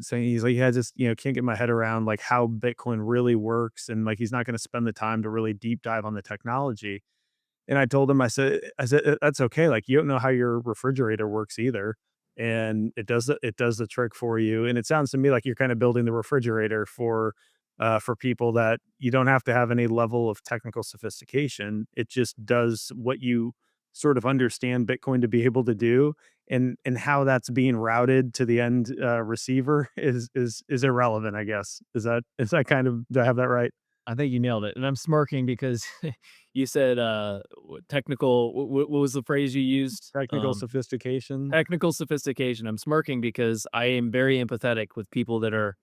saying he's like, "Yeah, I just can't get my head around like how Bitcoin really works," and like he's not going to spend the time to really deep dive on the technology. And I told him, I said, That's okay. Like, you don't know how your refrigerator works either. And it does the trick for you. And it sounds to me like you're kind of building the refrigerator for people that you don't have to have any level of technical sophistication. It just does what you sort of understand Bitcoin to be able to do. And how that's being routed to the end receiver is irrelevant, I guess. Is that kind of, do I have that right? I think you nailed it, and I'm smirking because you said, technical what was the phrase you used? Technical sophistication. Technical sophistication. I'm smirking because I am very empathetic with people that are,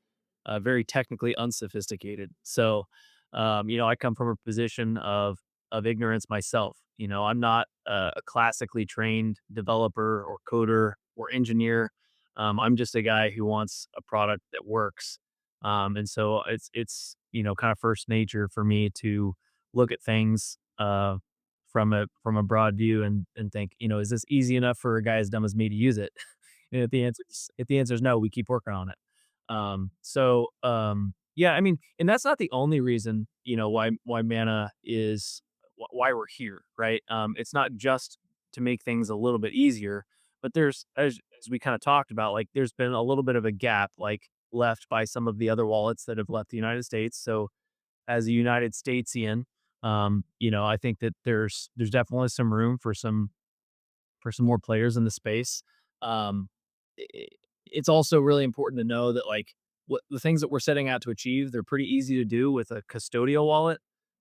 very technically unsophisticated. So, I come from a position of ignorance myself. I'm not a classically trained developer or coder or engineer. I'm just a guy who wants a product that works. And so it's kind of first nature for me to look at things from a broad view and think, is this easy enough for a guy as dumb as me to use it? And if the answer is no, we keep working on it. Yeah, I mean, and that's not the only reason, why Mana is why we're here, right? It's not just to make things a little bit easier, but there's as we kind of talked about, like there's been a little bit of a gap, like left by some of the other wallets that have left the United States. So as a United Statesian, I think that there's definitely some room for some more players in the space. I it's also really important to know that, like, what the things that we're setting out to achieve, they're pretty easy to do with a custodial wallet,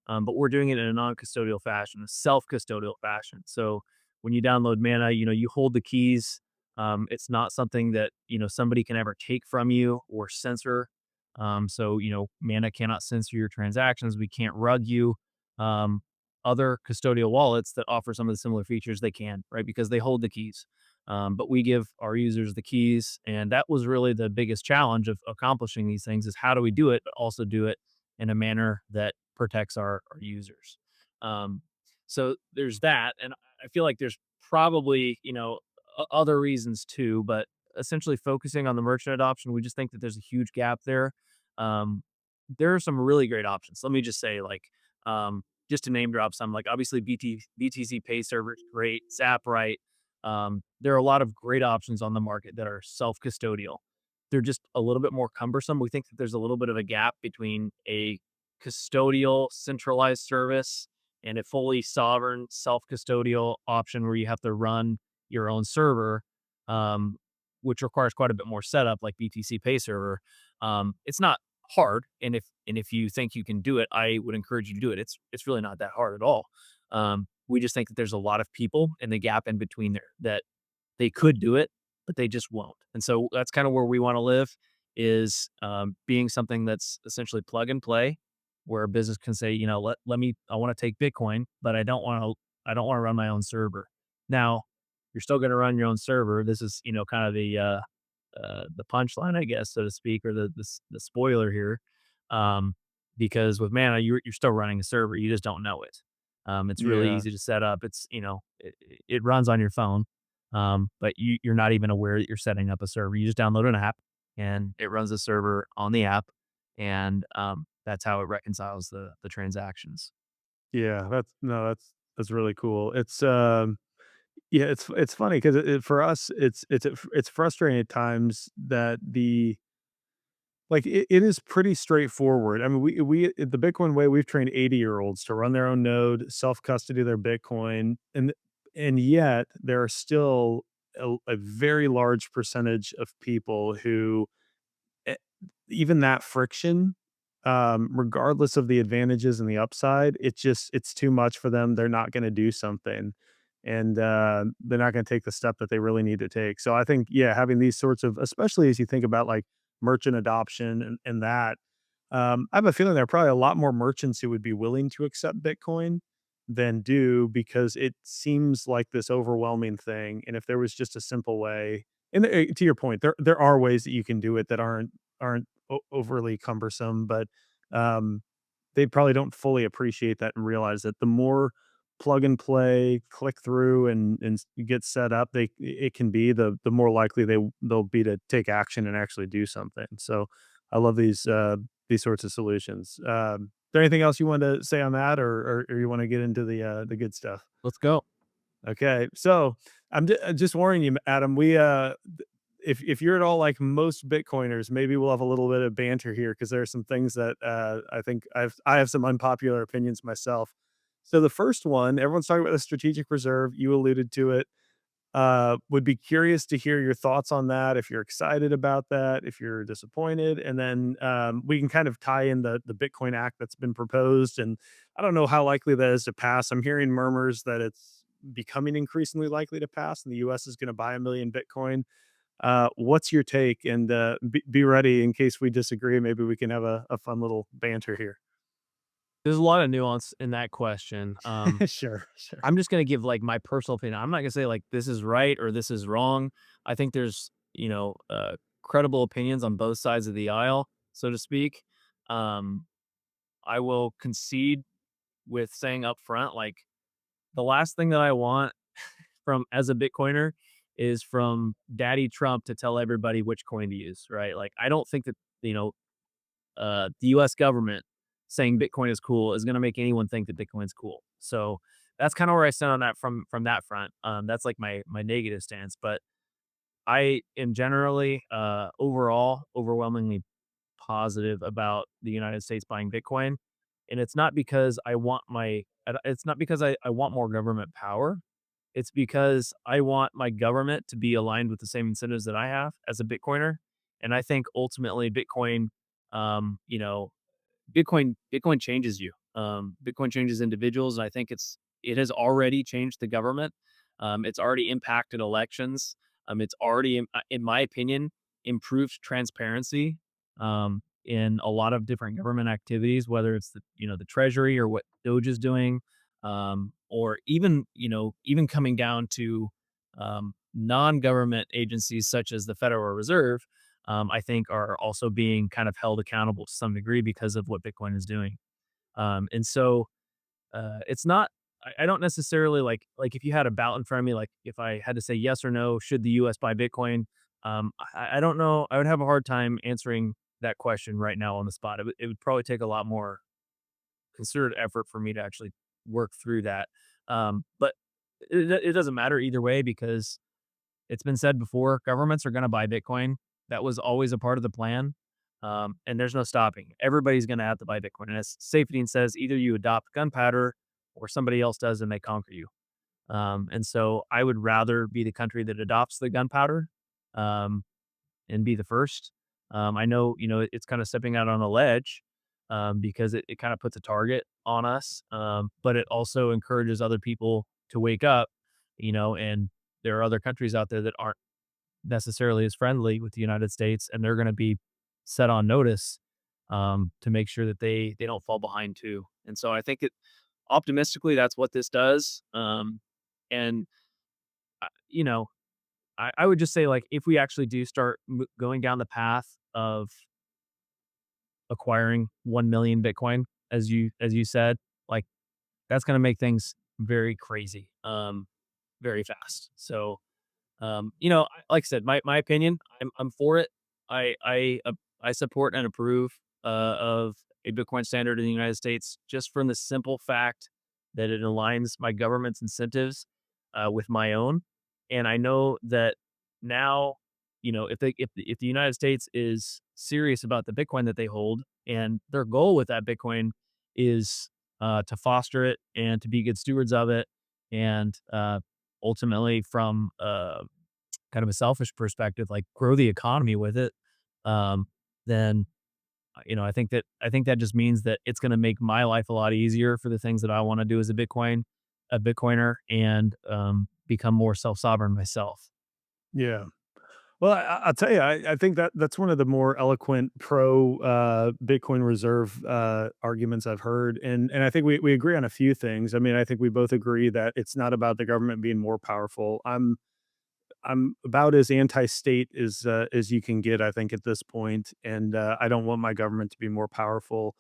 but we're doing it in a non-custodial fashion, a self-custodial fashion. So when you download Mana, you hold the keys. It's not something that, somebody can ever take from you or censor. So, Mana cannot censor your transactions. We can't rug you. Um, Other custodial wallets that offer some of the similar features, they can, right? Because they hold the keys. But we give our users the keys. And that was really the biggest challenge of accomplishing these things is how do we do it, but also do it in a manner that protects our users. Um, so there's that. And I feel like there's probably, other reasons too, but essentially focusing on the merchant adoption, we just think that there's a huge gap there. Um, there are some really great options. Let me just say, like, just to name drop some, like obviously BTC Pay Server is great, Zapright. There are a lot of great options on the market that are self custodial. They're just a little bit more cumbersome. We think that there's a little bit of a gap between a custodial centralized service and a fully sovereign, self-custodial option where you have to run your own server, um, which requires quite a bit more setup, like BTC Pay server. It's not hard, and if you think you can do it, I would encourage you to do it. It's really not that hard at all. We just think that there's a lot of people in the gap in between there that they could do it, but they just won't. And so that's kind of where we want to live is being something that's essentially plug and play, where a business can say, you know, let me, I want to take Bitcoin, but I don't want to run my own server. Now, you're still going to run your own server. This is, you know, kind of the punchline, I guess, so to speak, or the spoiler here, because with Mana, you're still running a server. You just don't know it. It's really Yeah. easy to set up. It's you know it runs on your phone, but you're not even aware that you're setting up a server. You just download an app, and it runs the server on the app, and that's how it reconciles the transactions. Yeah, that's no, that's really cool. Yeah, it's funny because for us, it's frustrating at times that it is pretty straightforward. I mean, the Bitcoin way, we've trained 80-year-olds to run their own node, self custody their Bitcoin, and yet there are still a very large percentage of people who e even that friction, regardless of the advantages and the upside, it's too much for them. They're not gonna do something, and, they're not gonna take the step that they really need to take. So I think, yeah, having these sorts of, especially as you think about, like, merchant adoption and that, I have a feeling there are probably a lot more merchants who would be willing to accept Bitcoin than do, because it seems like this overwhelming thing. And if there was just a simple way, and to your point, there are ways that you can do it that aren't overly cumbersome, but um, they probably don't fully appreciate that and realize that the more plug and play, click through, and get set up, it can be, the more likely they'll be to take action and actually do something. So I love these sorts of solutions. Is there anything else you want to say on that, or you want to get into the good stuff? Let's go. Okay, so just warning you, Adam. If you're at all like most Bitcoiners, maybe we'll have a little bit of banter here because there are some things that I think I have some unpopular opinions myself. So the first one, everyone's talking about the strategic reserve. You alluded to it. Would be curious to hear your thoughts on that, if you're excited about that, if you're disappointed, and then, we can kind of tie in the Bitcoin Act that's been proposed, and I don't know how likely that is to pass. I'm hearing murmurs that it's becoming increasingly likely to pass, and the US is gonna buy 1,000,000 Bitcoin. What's your take? And, be ready in case we disagree, maybe we can have a fun little banter here. There's a lot of nuance in that question. Sure, sure. I'm just gonna give, like, my personal opinion. I'm not gonna say, like, this is right or this is wrong. I think there's, you know, credible opinions on both sides of the aisle, so to speak. Um, I will concede with saying up front, like, the last thing that I want from as a Bitcoiner is from Daddy Trump to tell everybody which coin to use, right? Like, I don't think that, you know, the US government saying Bitcoin is cool is gonna make anyone think that Bitcoin's cool. So that's kind of where I stand on that from that front. That's like my negative stance, but I am generally overall overwhelmingly positive about the United States buying Bitcoin, and it's not because I want it's not because I want more government power. It's because I want my government to be aligned with the same incentives that I have as a Bitcoiner, and I think ultimately Bitcoin, you know, Bitcoin changes you. Bitcoin changes individuals, and I think it has already changed the government. It's already impacted elections. It's already, in my opinion, improved transparency in a lot of different government activities, whether it's the Treasury or what Doge is doing, or even even coming down to non-government agencies such as the Federal Reserve. I think are also being kind of held accountable to some degree because of what Bitcoin is doing. And so it's not. I don't necessarily like if you had a ballot in front of me, like if I had to say yes or no, should the U.S. buy Bitcoin? I don't know. I would have a hard time answering that question right now on the spot. It would probably take a lot more considered effort for me to actually work through that. But it doesn't matter either way because it's been said before, governments are gonna buy Bitcoin. That was always a part of the plan, and there's no stopping. Everybody's gonna have to buy Bitcoin, and as Safety says, either you adopt gunpowder or somebody else does and they conquer you. And so I would rather be the country that adopts the gunpowder, um, and be the first. I know, it's kind of stepping out on a ledge, because it kind of puts a target on us, but it also encourages other people to wake up, and there are other countries out there that aren't necessarily as friendly with the United States, and they're going to be set on notice, to make sure that they don't fall behind too. And so I think it optimistically that's what this does. And you know, I would just say, like, if we actually do start going down the path of acquiring 1 million Bitcoin, as you said, like, that's going to make things very crazy, very fast. So like I said, my opinion, I'm for it. I support and approve of a Bitcoin standard in the United States, just from the simple fact that it aligns my government's incentives with my own. And I know that now, if the United States is serious about the Bitcoin that they hold, and their goal with that Bitcoin is to foster it and to be good stewards of it, and ultimately from kind of a selfish perspective, like, grow the economy with it, um, then, I think that just means that it's gonna make my life a lot easier for the things that I wanna do as a Bitcoiner, and, become more self-sovereign myself. Yeah. Well, I'll tell you, I think that's one of the more eloquent pro Bitcoin Reserve arguments I've heard, and I think we agree on a few things. I mean, I think we both agree that it's not about the government being more powerful. I'm about as anti-state as you can get, I think, at this point, and I don't want my government to be more powerful.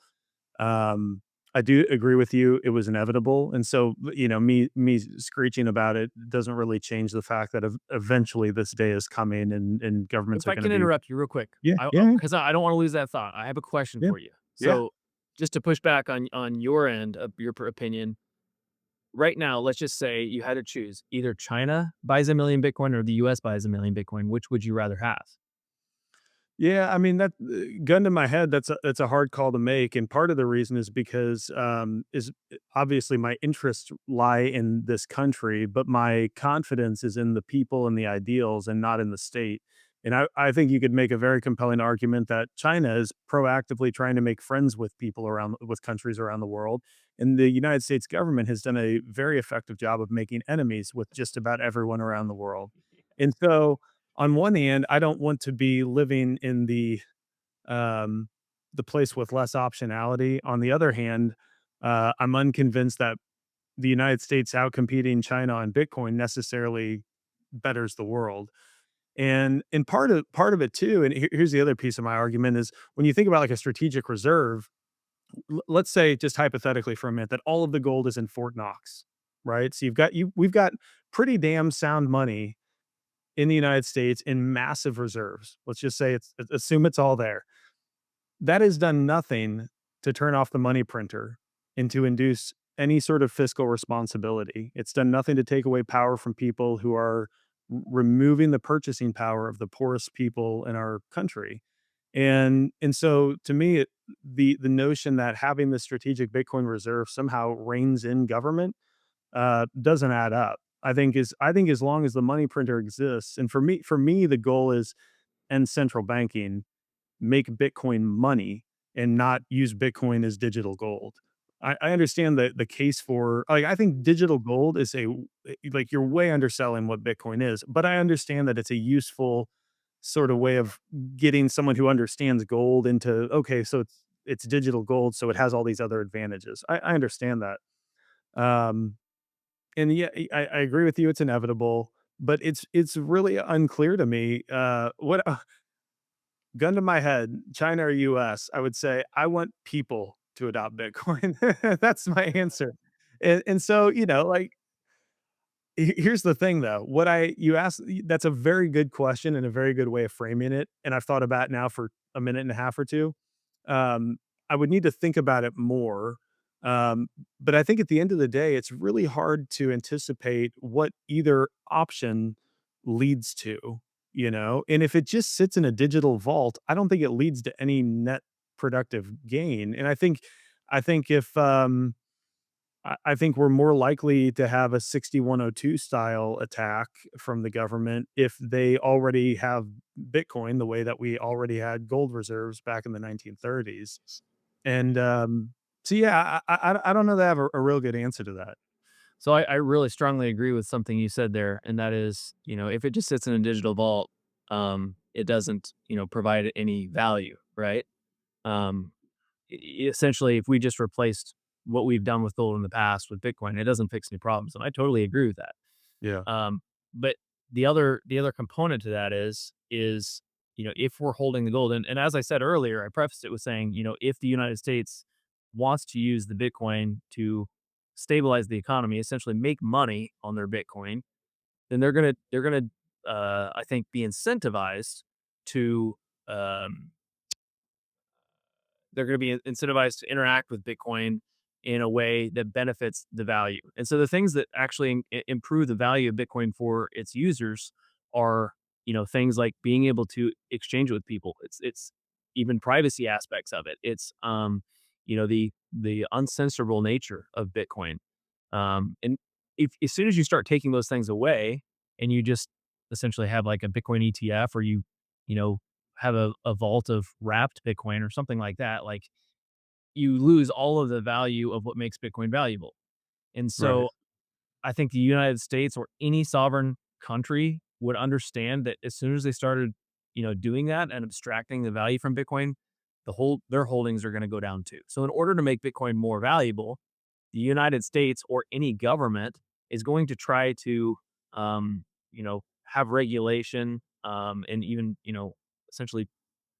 Um, I do agree with you; it was inevitable, and so me screeching about it doesn't really change the fact that eventually this day is coming, and governments If are I going to can be interrupt you real quick, yeah, I yeah, because I don't wanna lose that thought. I have a question yeah, for you. yeah. So, just to push back on your end of your opinion, right now, let's just say you had to choose, either China buys 1 million Bitcoin or the US buys 1 million Bitcoin. Which would you rather have? Yeah, I mean that gun to my head. That's a hard call to make, and part of the reason is because is obviously my interests lie in this country, but my confidence is in the people and the ideals, and not in the state. And I think you could make a very compelling argument that China is proactively trying to make friends with people around with countries around the world, and the United States government has done a very effective job of making enemies with just about everyone around the world. And so on one hand, I don't want to be living in um, the place with less optionality. On the other hand, I'm unconvinced that the United States outcompeting China on Bitcoin necessarily betters the world. And part of it too, and here's the other piece of my argument is when you think about like a strategic reserve, let's say just hypothetically for a minute that all of the gold is in Fort Knox, right? So we've got pretty damn sound money in the United States in massive reserves. Let's just say assume it's all there. That has done nothing to turn off the money printer and to induce any sort of fiscal responsibility. It's done nothing to take away power from people who are removing the purchasing power of the poorest people in our country. And so to me, the notion that having the strategic Bitcoin reserve somehow reins in government doesn't add up. I think as long as the money printer exists, and for me, the goal is end central banking, make Bitcoin money, and not use Bitcoin as digital gold. I understand the case for like I think digital gold is like you're way underselling what Bitcoin is, but I understand that it's a useful sort of way of getting someone who understands gold into okay, so it's digital gold, so it has all these other advantages. I understand that. Um, and yeah, I agree with you. It's inevitable, but it's really unclear to me. What gun to my head, China or U.S. I would say I want people to adopt Bitcoin. That's my answer. And so like here's the thing though. What I you asked that's a very good question and a very good way of framing it. And I've thought about it now for a minute and a half or two. Um, I would need to think about it more. Um, but I think at the end of the day, it's really hard to anticipate what either option leads to. And if it just sits in a digital vault, I don't think it leads to any net productive gain. And I think if I think we're more likely to have a 6102 style attack from the government if they already have Bitcoin the way that we already had gold reserves back in the 1930s. And so, yeah, I don't know that I have a real good answer to that. So I really strongly agree with something you said there, and that is, if it just sits in a digital vault, it doesn't, provide any value, right? Um, Essentially, if we just replaced what we've done with gold in the past with Bitcoin, it doesn't fix any problems, and I totally agree with that. Yeah, But the other component to that is if we're holding the gold, and as I said earlier, I prefaced it with saying, if the United States wants to use the Bitcoin to stabilize the economy, essentially make money on their Bitcoin, then they're gonna I think be incentivized to um, they're going to be incentivized to interact with Bitcoin in a way that benefits the value. And so the things that actually improve the value of Bitcoin for its users are, things like being able to exchange with people. It's even privacy aspects of it. It's the uncensorable nature of Bitcoin. And if as soon as you start taking those things away and you just essentially have like a Bitcoin ETF, or you know, have a vault of wrapped Bitcoin or something like that, like you lose all of the value of what makes Bitcoin valuable. And right, so I think the United States or any sovereign country would understand that as soon as they started, doing that and abstracting the value from Bitcoin, their holdings are going to go down too. So in order to make Bitcoin more valuable, the United States or any government is going to try to, have regulation, and even, essentially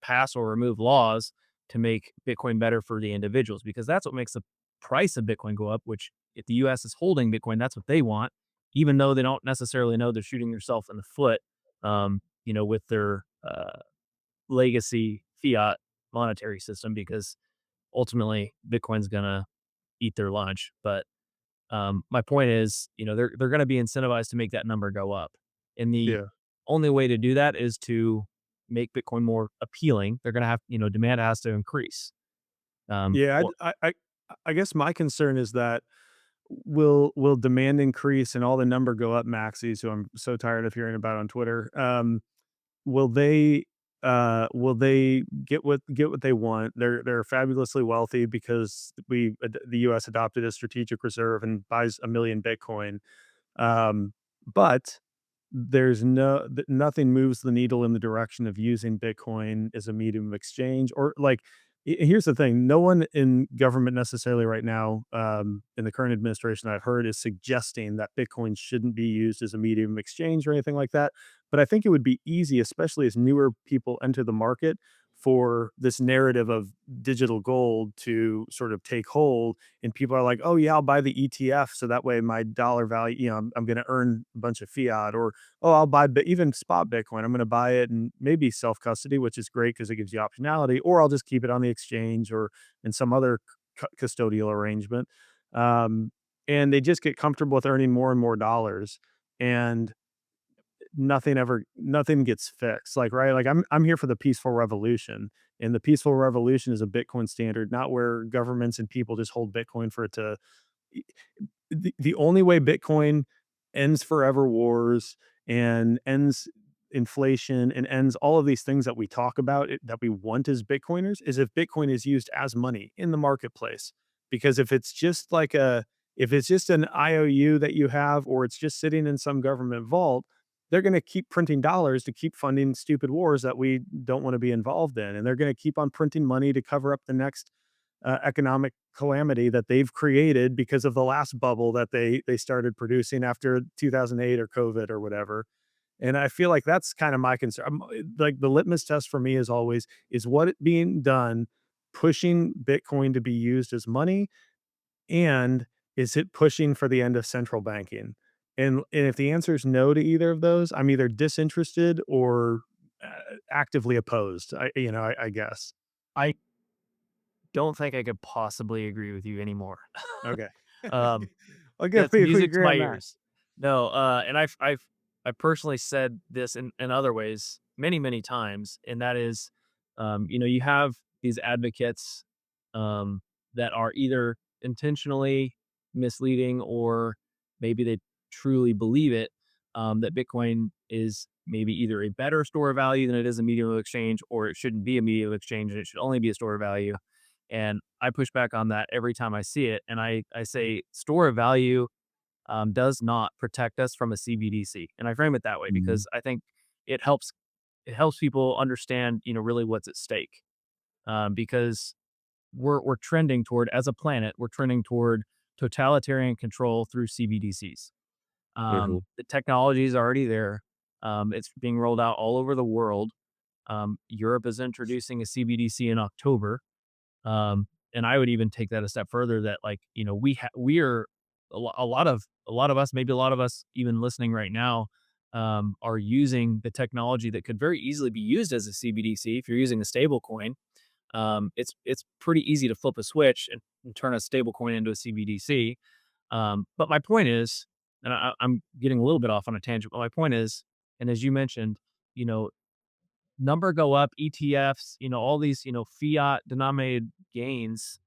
pass or remove laws to make Bitcoin better for the individuals, because that's what makes the price of Bitcoin go up. Which, if the U.S. is holding Bitcoin, that's what they want, even though they don't necessarily know they're shooting themselves in the foot, with their legacy fiat monetary system, because ultimately Bitcoin's gonna eat their lunch. But my point is, they're going to be incentivized to make that number go up, and the yeah. only way to do that is to make Bitcoin more appealing. They're going to have, demand has to increase. Yeah, Or I guess my concern is that will demand increase and all the number go up maxis, who I'm so tired of hearing about on Twitter. Will they get what they want? They're fabulously wealthy because the US adopted a strategic reserve and buys a million Bitcoin. But there's nothing moves the needle in the direction of using Bitcoin as a medium of exchange, or like, here's the thing: no one in government necessarily right now, in the current administration that I've heard, is suggesting that Bitcoin shouldn't be used as a medium of exchange or anything like that. But I think it would be easy, especially as newer people enter the market, for this narrative of digital gold to sort of take hold, and people are like, "Oh yeah, I'll buy the ETF so that way my dollar value, I'm going to earn a bunch of fiat," or, "Oh, I'll buy even spot Bitcoin. I'm going to buy it and maybe self custody, which is great because it gives you optionality, or I'll just keep it on the exchange or in some other custodial arrangement." Um, and they just get comfortable with earning more and more dollars, and nothing gets fixed. Like, right, like I'm here for the peaceful revolution, and the peaceful revolution is a Bitcoin standard, not where governments and people just hold Bitcoin for it to. The only way Bitcoin ends forever wars and ends inflation and ends all of these things that we talk about, that we want as Bitcoiners, is if Bitcoin is used as money in the marketplace. Because if it's just an IOU that you have, or it's just sitting in some government vault, they're going to keep printing dollars to keep funding stupid wars that we don't want to be involved in, and they're going to keep on printing money to cover up the next economic calamity that they've created because of the last bubble that they started producing after 2008 or COVID or whatever. And I feel like that's kind of my concern. Like, the litmus test for me is always, is what it being done pushing Bitcoin to be used as money, and is it pushing for the end of central banking? And if the answer is no to either of those, I'm either disinterested or actively opposed. I guess. I don't think I could possibly agree with you anymore. Okay. um, Well, yeah, good. it's We music to agree my on that. ears. No, and I personally said this in other ways many times, and that is, you have these advocates, um, that are either intentionally misleading, or maybe they truly believe it, that Bitcoin is maybe either a better store of value than it is a medium of exchange, or it shouldn't be a medium of exchange and it should only be a store of value. And I push back on that every time I see it. And I say store of value does not protect us from a CBDC. And I frame it that way Mhm. because I think it helps it helps people understand, really what's at stake. Because we're trending toward, as a planet, we're trending toward totalitarian control through CBDCs. Mhm. The technology is already there. It's being rolled out all over the world. Europe is introducing a CBDC in October. And I would even take that a step further, that, like, we are a lot of us, maybe a lot of us even listening right now, are using the technology that could very easily be used as a CBDC. If you're using a stable coin, it's pretty easy to flip a switch and turn a stable coin into a CBDC. But my point is, and I'm getting a little bit off on a tangent, but my point is, and as you mentioned, you know, number go up, ETFs, all these, fiat denominated gains,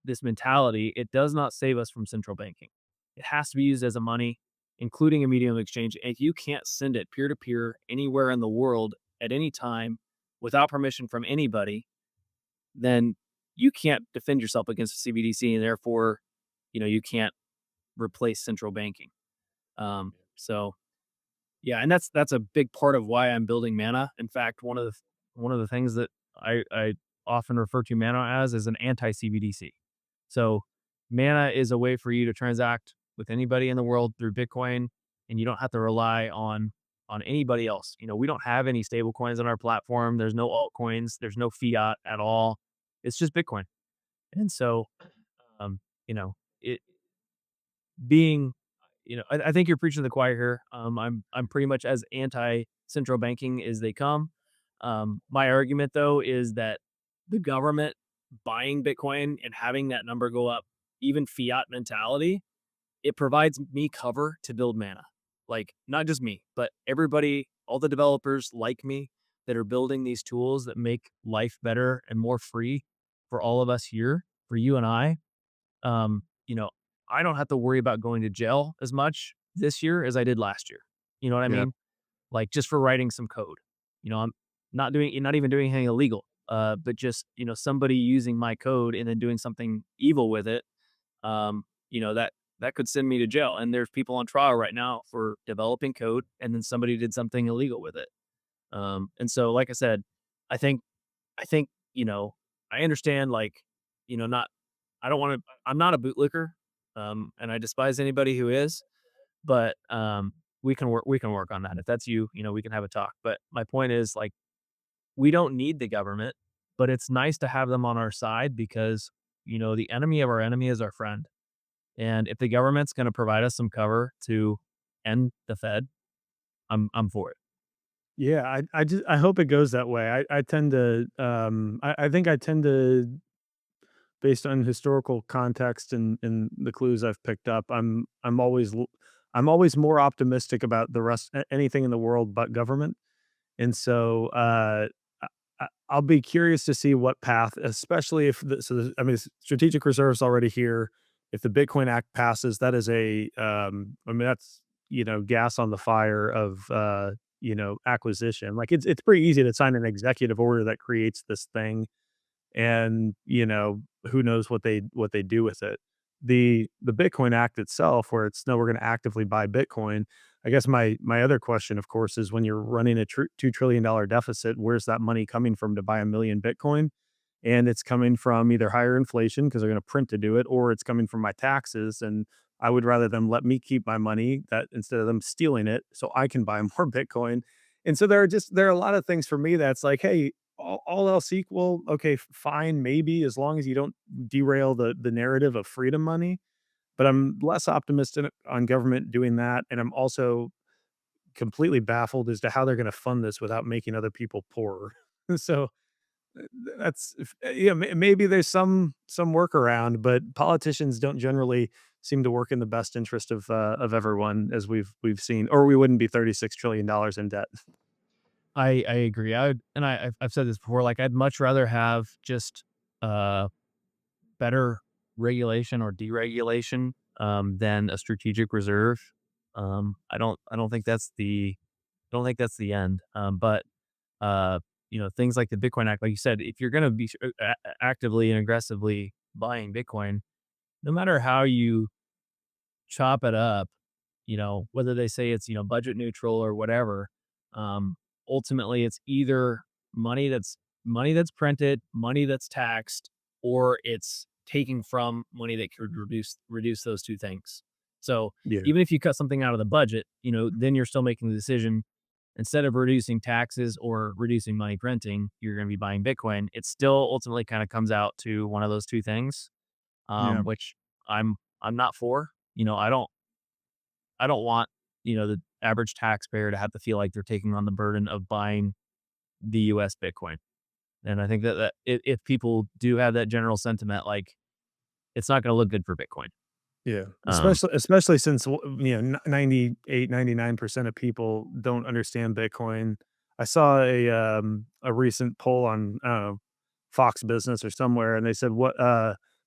this mentality, it does not save us from central banking. It has to be used as a money, including a medium of exchange. And if you can't send it peer to peer anywhere in the world at any time without permission from anybody, then you can't defend yourself against a CBDC, and therefore, you can't replace central banking. So yeah, and that's a big part of why I'm building Mana. In fact, one of the things that I often refer to Mana as is an anti CBDC. So Mana is a way for you to transact with anybody in the world through Bitcoin, and you don't have to rely on anybody else. We don't have any stable coins on our platform. There's no altcoins. There's no fiat at all. It's just Bitcoin. And so, um, you know, it being, I think you're preaching to the choir here. I'm pretty much as anti central banking as they come. My argument though is that the government buying Bitcoin and having that number go up, even fiat mentality, it provides me cover to build Mana. Like, not just me, but everybody, all the developers like me that are building these tools that make life better and more free for all of us here, for you and I. um, you know, I don't have to worry about going to jail as much this year as I did last year. You know what I Yep. mean? Like, just for writing some code. I'm not even doing anything illegal. But just, somebody using my code and then doing something evil with it, that could send me to jail. And there's people on trial right now for developing code and then somebody did something illegal with it. And so, like I said, I think I think, I understand, like, not I don't wanna I'm not a bootlicker, and I despise anybody who is, but, we can work on that. If that's you, we can have a talk. But my point is, like, we don't need the government, but it's nice to have them on our side because, the enemy of our enemy is our friend. And if the government's gonna provide us some cover to end the Fed, I'm for it. Yeah, I hope it goes that way. I tend to I think I tend to, based on historical context and the clues I've picked up, I'm always more optimistic about the rest anything in the world but government. And so I'll be curious to see what path, especially if I mean, strategic reserves already here. If the Bitcoin Act passes, that is I mean, that's, gas on the fire of, acquisition. Like it's pretty easy to sign an executive order that creates this thing, and who knows what they do with it. The Bitcoin Act itself, where it's, no, we're going to actively buy Bitcoin. I guess my other question, of course, is when you're running a $2 trillion deficit, where's that money coming from to buy a million Bitcoin? And it's coming from either higher inflation because they're going to print to do it, or it's coming from my taxes. And I would rather them let me keep my money, that instead of them stealing it, so I can buy more Bitcoin. And so there are a lot of things for me that's like, hey, all else equal, okay, fine, maybe, as long as you don't derail the narrative of freedom money. But I'm less optimistic on government doing that, and I'm also completely baffled as to how they're going to fund this without making other people poorer. So that's yeah, maybe there's some workaround, but politicians don't generally seem to work in the best interest of everyone, as we've seen, or we wouldn't be $36 trillion in debt. I agree. I've said this before, like, I'd much rather have just, uh, better regulation or deregulation, than a strategic reserve. I don't think that's the end. But uh, things like the Bitcoin Act, like you said, if you're going to be actively and aggressively buying Bitcoin, no matter how you chop it up, whether they say it's, budget neutral or whatever, um, ultimately it's either money that's printed, money that's taxed, or it's taking from money that could reduce those two things. So Yeah. even if you cut something out of the budget, then you're still making the decision instead of reducing taxes or reducing money printing, you're going to be buying Bitcoin. It still ultimately kind of comes out to one of those two things, Yeah. which I'm not for. I don't want, the average taxpayer to have to feel like they're taking on the burden of buying the US Bitcoin. And I think that if people do have that general sentiment, like, it's not gonna look good for Bitcoin. Yeah, Um, especially since 98, 99% of people don't understand Bitcoin. I saw a recent poll on Fox Business or somewhere, and they said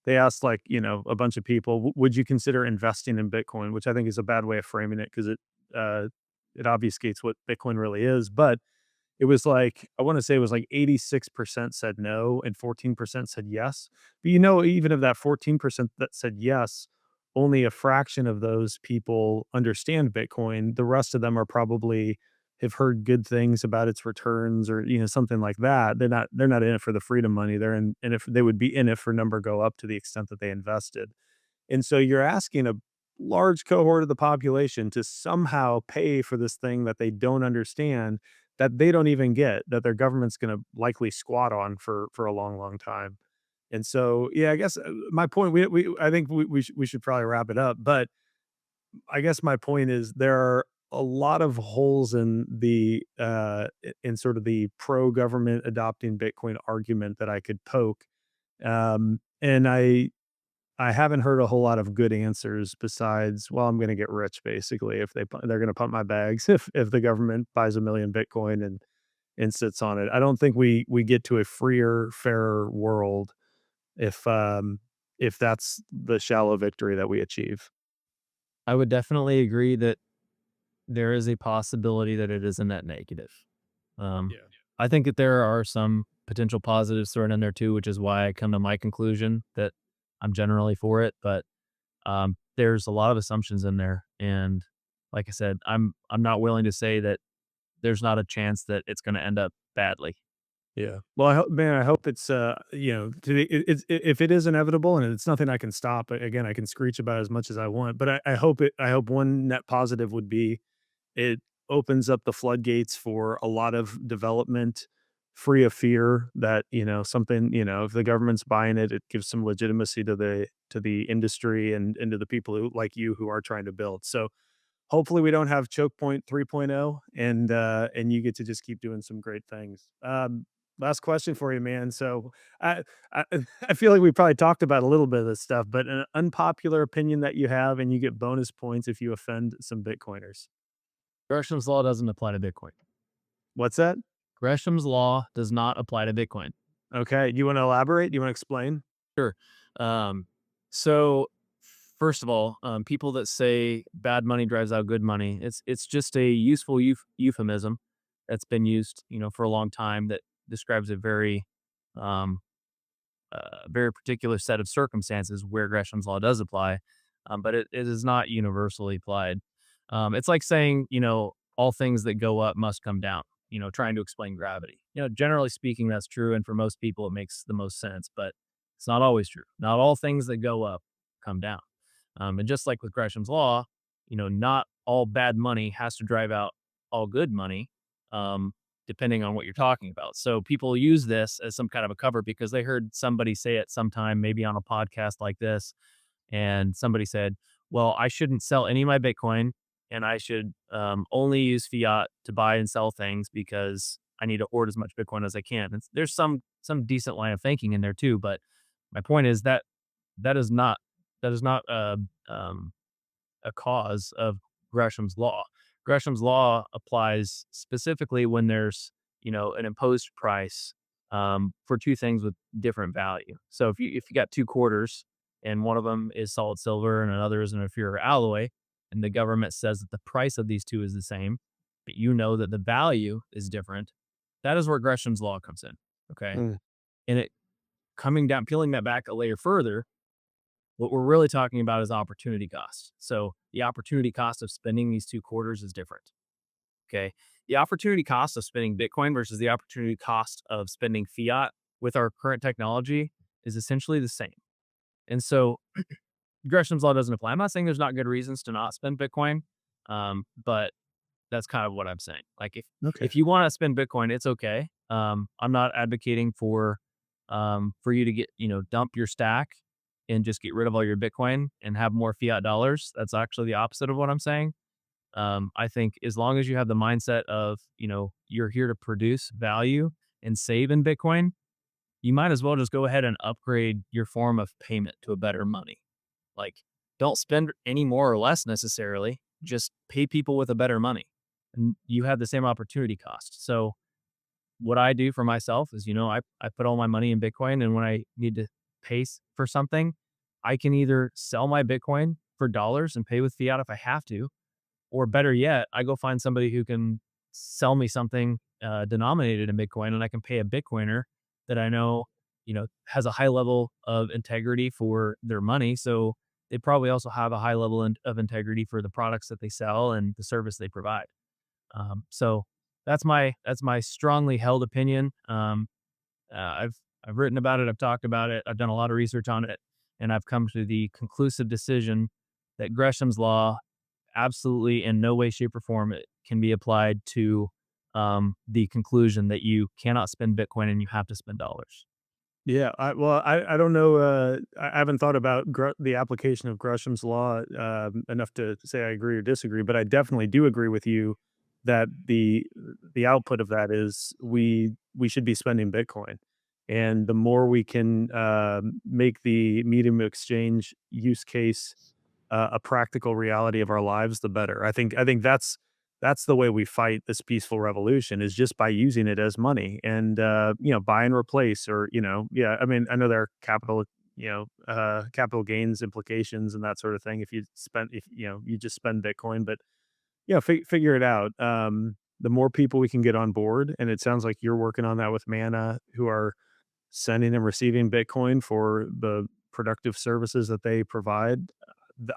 they asked, like, a bunch of people, would you consider investing in Bitcoin? Which I think is a bad way of framing it because uh, it obfuscates what Bitcoin really is. But it was like, I wanna say it was like 86% said no and 14% said yes. But, even of that 14% that said yes, only a fraction of those people understand Bitcoin. The rest of them are probably have heard good things about its returns or, something like that. They're not in it for the freedom money. They're in it they would be in it for number go up to the extent that they invested. And so you're asking a large cohort of the population to somehow pay for this thing that they don't understand, that they don't even get, that their government's going to likely squat on for a long, long time. And so, yeah, I guess my point, I think we should probably wrap it up. But I guess my point is there are a lot of holes in in sort of the pro government adopting Bitcoin argument that I could poke. And I haven't heard a whole lot of good answers besides, well, I'm gonna get rich basically if they're gonna pump my bags if the government buys 1,000,000 Bitcoin and sits on it. I don't think we get to a freer, fairer world if that's the shallow victory that we achieve. I would definitely agree that there is a possibility that it is a net negative. Um, Yeah. I think that there are some potential positives thrown in there too, which is why I come to my conclusion that I'm generally for it. But there's a lot of assumptions in there, and like I said, I'm not willing to say that there's not a chance that it's going to end up badly. Yeah. Well, I hope, man, I hope it's, if it is inevitable and it's nothing I can stop, again, I can screech about it as much as I want, but I hope one net positive would be it opens up the floodgates for a lot of development free of fear that, something, if the government's buying it, it gives some legitimacy to the industry and to the people who like you who are trying to build. So hopefully we don't have choke point 3.0 and you get to just keep doing some great things. Last question for you, man. So I I feel like we probably talked about a little bit of this stuff, but an unpopular opinion that you have, and you get bonus points if you offend some Bitcoiners. Gresham's law doesn't apply to Bitcoin. What's that? Gresham's law does not apply to Bitcoin. Okay. You want to elaborate? You want to explain? Sure. Um, so first of all, people that say bad money drives out good money, it's just a useful euphemism that's been used, for a long time that describes a um, very particular set of circumstances where Gresham's law does apply, but it is not universally applied. It's like saying, all things that go up must come down, trying to explain gravity. Generally speaking, that's true. And for most people, it makes the most sense, but it's not always true. Not all things that go up come down. And just like with Gresham's law, not all bad money has to drive out all good money. Um, Depending on what you're talking about. So people use this as some kind of a cover because they heard somebody say it sometime, maybe on a podcast like this, and somebody said, "Well, I shouldn't sell any of my Bitcoin, and I should only use fiat to buy and sell things because I need to hoard as much Bitcoin as I can." And there's some decent line of thinking in there too, but my point is that that is not that is not um, a cause of Gresham's law. Gresham's law applies specifically when there's, an imposed price for two things with different value. So if you got two quarters and one of them is solid silver and another is an inferior alloy, and the government says that the price of these two is the same, but you know that the value is different, that is where Gresham's law comes in. Okay. Mm, And it coming down, peeling that back a layer further, what we're really talking about is opportunity cost. So the opportunity cost of spending these two quarters is different. Okay. The opportunity cost of spending Bitcoin versus the opportunity cost of spending fiat with our current technology is essentially the same. And so Gresham's law doesn't apply. I'm not saying there's not good reasons to not spend Bitcoin, but that's kind of what I'm saying. Like okay. if you want to spend Bitcoin, it's okay. I'm not advocating for you to get, dump your stack and just get rid of all your Bitcoin and have more fiat dollars. That's actually the opposite of what I'm saying. I think as long as you have the mindset of, you're here to produce value and save in Bitcoin, you might as well just go ahead and upgrade your form of payment to a better money. Like, don't spend any more or less necessarily. Just pay people with a better money, and you have the same opportunity cost. So, what I do for myself is, I put all my money in Bitcoin, and when I need to for something, I can either sell my Bitcoin for dollars and pay with fiat if I have to, or better yet, I go find somebody who can sell me something denominated in Bitcoin, and I can pay a Bitcoiner that I know, has a high level of integrity for their money. So they probably also have a high level of integrity for the products that they sell and the service they provide. So that's my strongly held opinion. I've written about it. I've talked about it. I've done a lot of research on it, and I've come to the conclusive decision that Gresham's law absolutely in no way, shape, or form it can be applied to the conclusion that you cannot spend Bitcoin and you have to spend dollars. Yeah, I don't know, I haven't thought about the application of Gresham's law, enough to say I agree or disagree, but I definitely do agree with you that the output of that is we should be spending Bitcoin, and the more we can, make the medium of exchange use case, a practical reality of our lives, the better. I think that's the way we fight this peaceful revolution is just by using it as money and buy and replace or yeah, I mean I know there are capital gains implications and that sort of thing if you just spend Bitcoin, but figure it out. The more people we can get on board, and it sounds like you're working on that with Mana, who are sending and receiving Bitcoin for the productive services that they provide.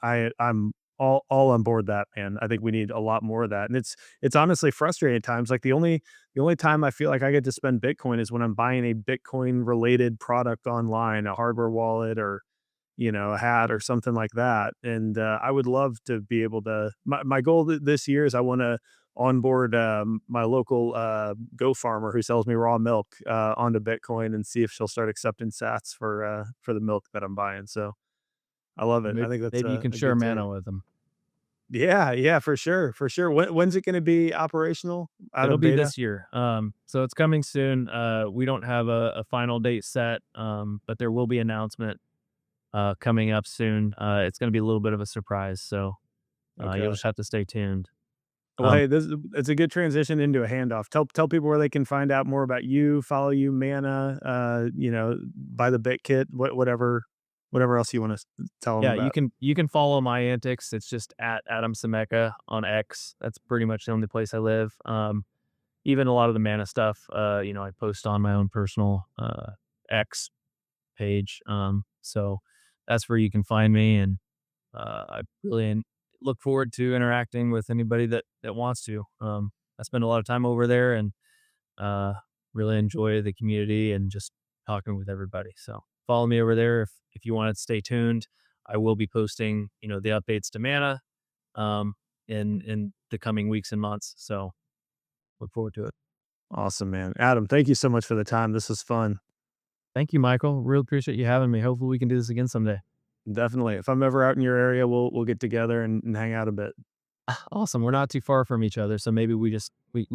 I'm all on board that, man. I think we need a lot more of that. And it's honestly frustrating at times. Like the only time I feel like I get to spend Bitcoin is when I'm buying a Bitcoin related product online, a hardware wallet or a hat or something like that. And I would love to be able to. My goal this year is I want to onboard my local Go farmer who sells me raw milk onto Bitcoin and see if she'll start accepting Sats for the milk that I'm buying. So I love it. I Maybe, think that's maybe you can a share good take. mana with them. Yeah, yeah, for sure, for sure. When's it going to be operational out It'll of be beta? this year. So it's coming soon. We don't have a final date set, but there will be announcement coming up soon. It's going to be a little bit of a surprise, so you'll Okay. just have to stay tuned. Well, Um, hey, it's a good transition into a handoff. Tell people where they can find out more about you, follow you, Mana, buy the bit kit, whatever else you want to tell them yeah, about. you can follow my antics. It's just at Adam Simecka on X. That's pretty much the only place I live. Even a lot of the mana stuff, I post on my own personal X page. So that's where you can find me, and I really look forward to interacting with anybody that wants to. I spend a lot of time over there, and uh, really enjoy the community and just talking with everybody. So follow me over there if you want to stay tuned. I will be posting, the updates to Mana um, in the coming weeks and months. So look forward to it. Awesome, man. Adam, thank you so much for the time. This was fun. Thank you, Michael. Real appreciate you having me. Hopefully we can do this again someday. Definitely. If I'm ever out in your area, we'll get together and hang out a bit. Awesome. We're not too far from each other, so maybe we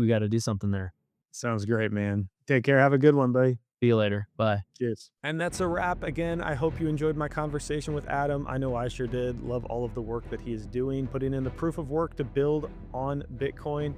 got to do something there. Sounds great, man. Take care. Have a good one, buddy. See you later. Bye. Cheers. And that's a wrap. Again, I hope you enjoyed my conversation with Adam. I know I sure did. Love all of the work that he is doing, putting in the proof of work to build on Bitcoin.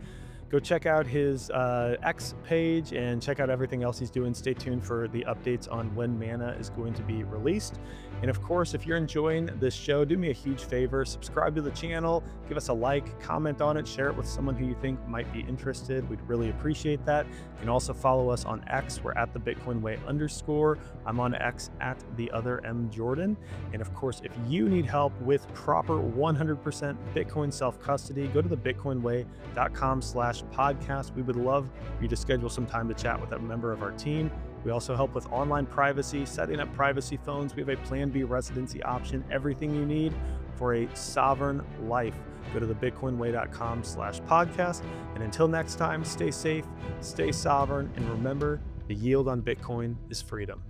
Go check out his X page and check out everything else he's doing. Stay tuned for the updates on when Mana is going to be released. And of course, if you're enjoying this show, do me a huge favor, subscribe to the channel, give us a like, comment on it, share it with someone who you think might be interested. We'd really appreciate that. You can also follow us on X. We're at the Bitcoin Way _. I'm on X at the other M Jordan. And of course, if you need help with proper 100% Bitcoin self-custody, go to the bitcoinway.com/podcast. We would love for you to schedule some time to chat with a member of our team. We also help with online privacy, setting up privacy phones. We have a Plan B residency option, everything you need for a sovereign life. Go to the bitcoinway.com/podcast. And until next time, stay safe, stay sovereign, and remember, the yield on Bitcoin is freedom.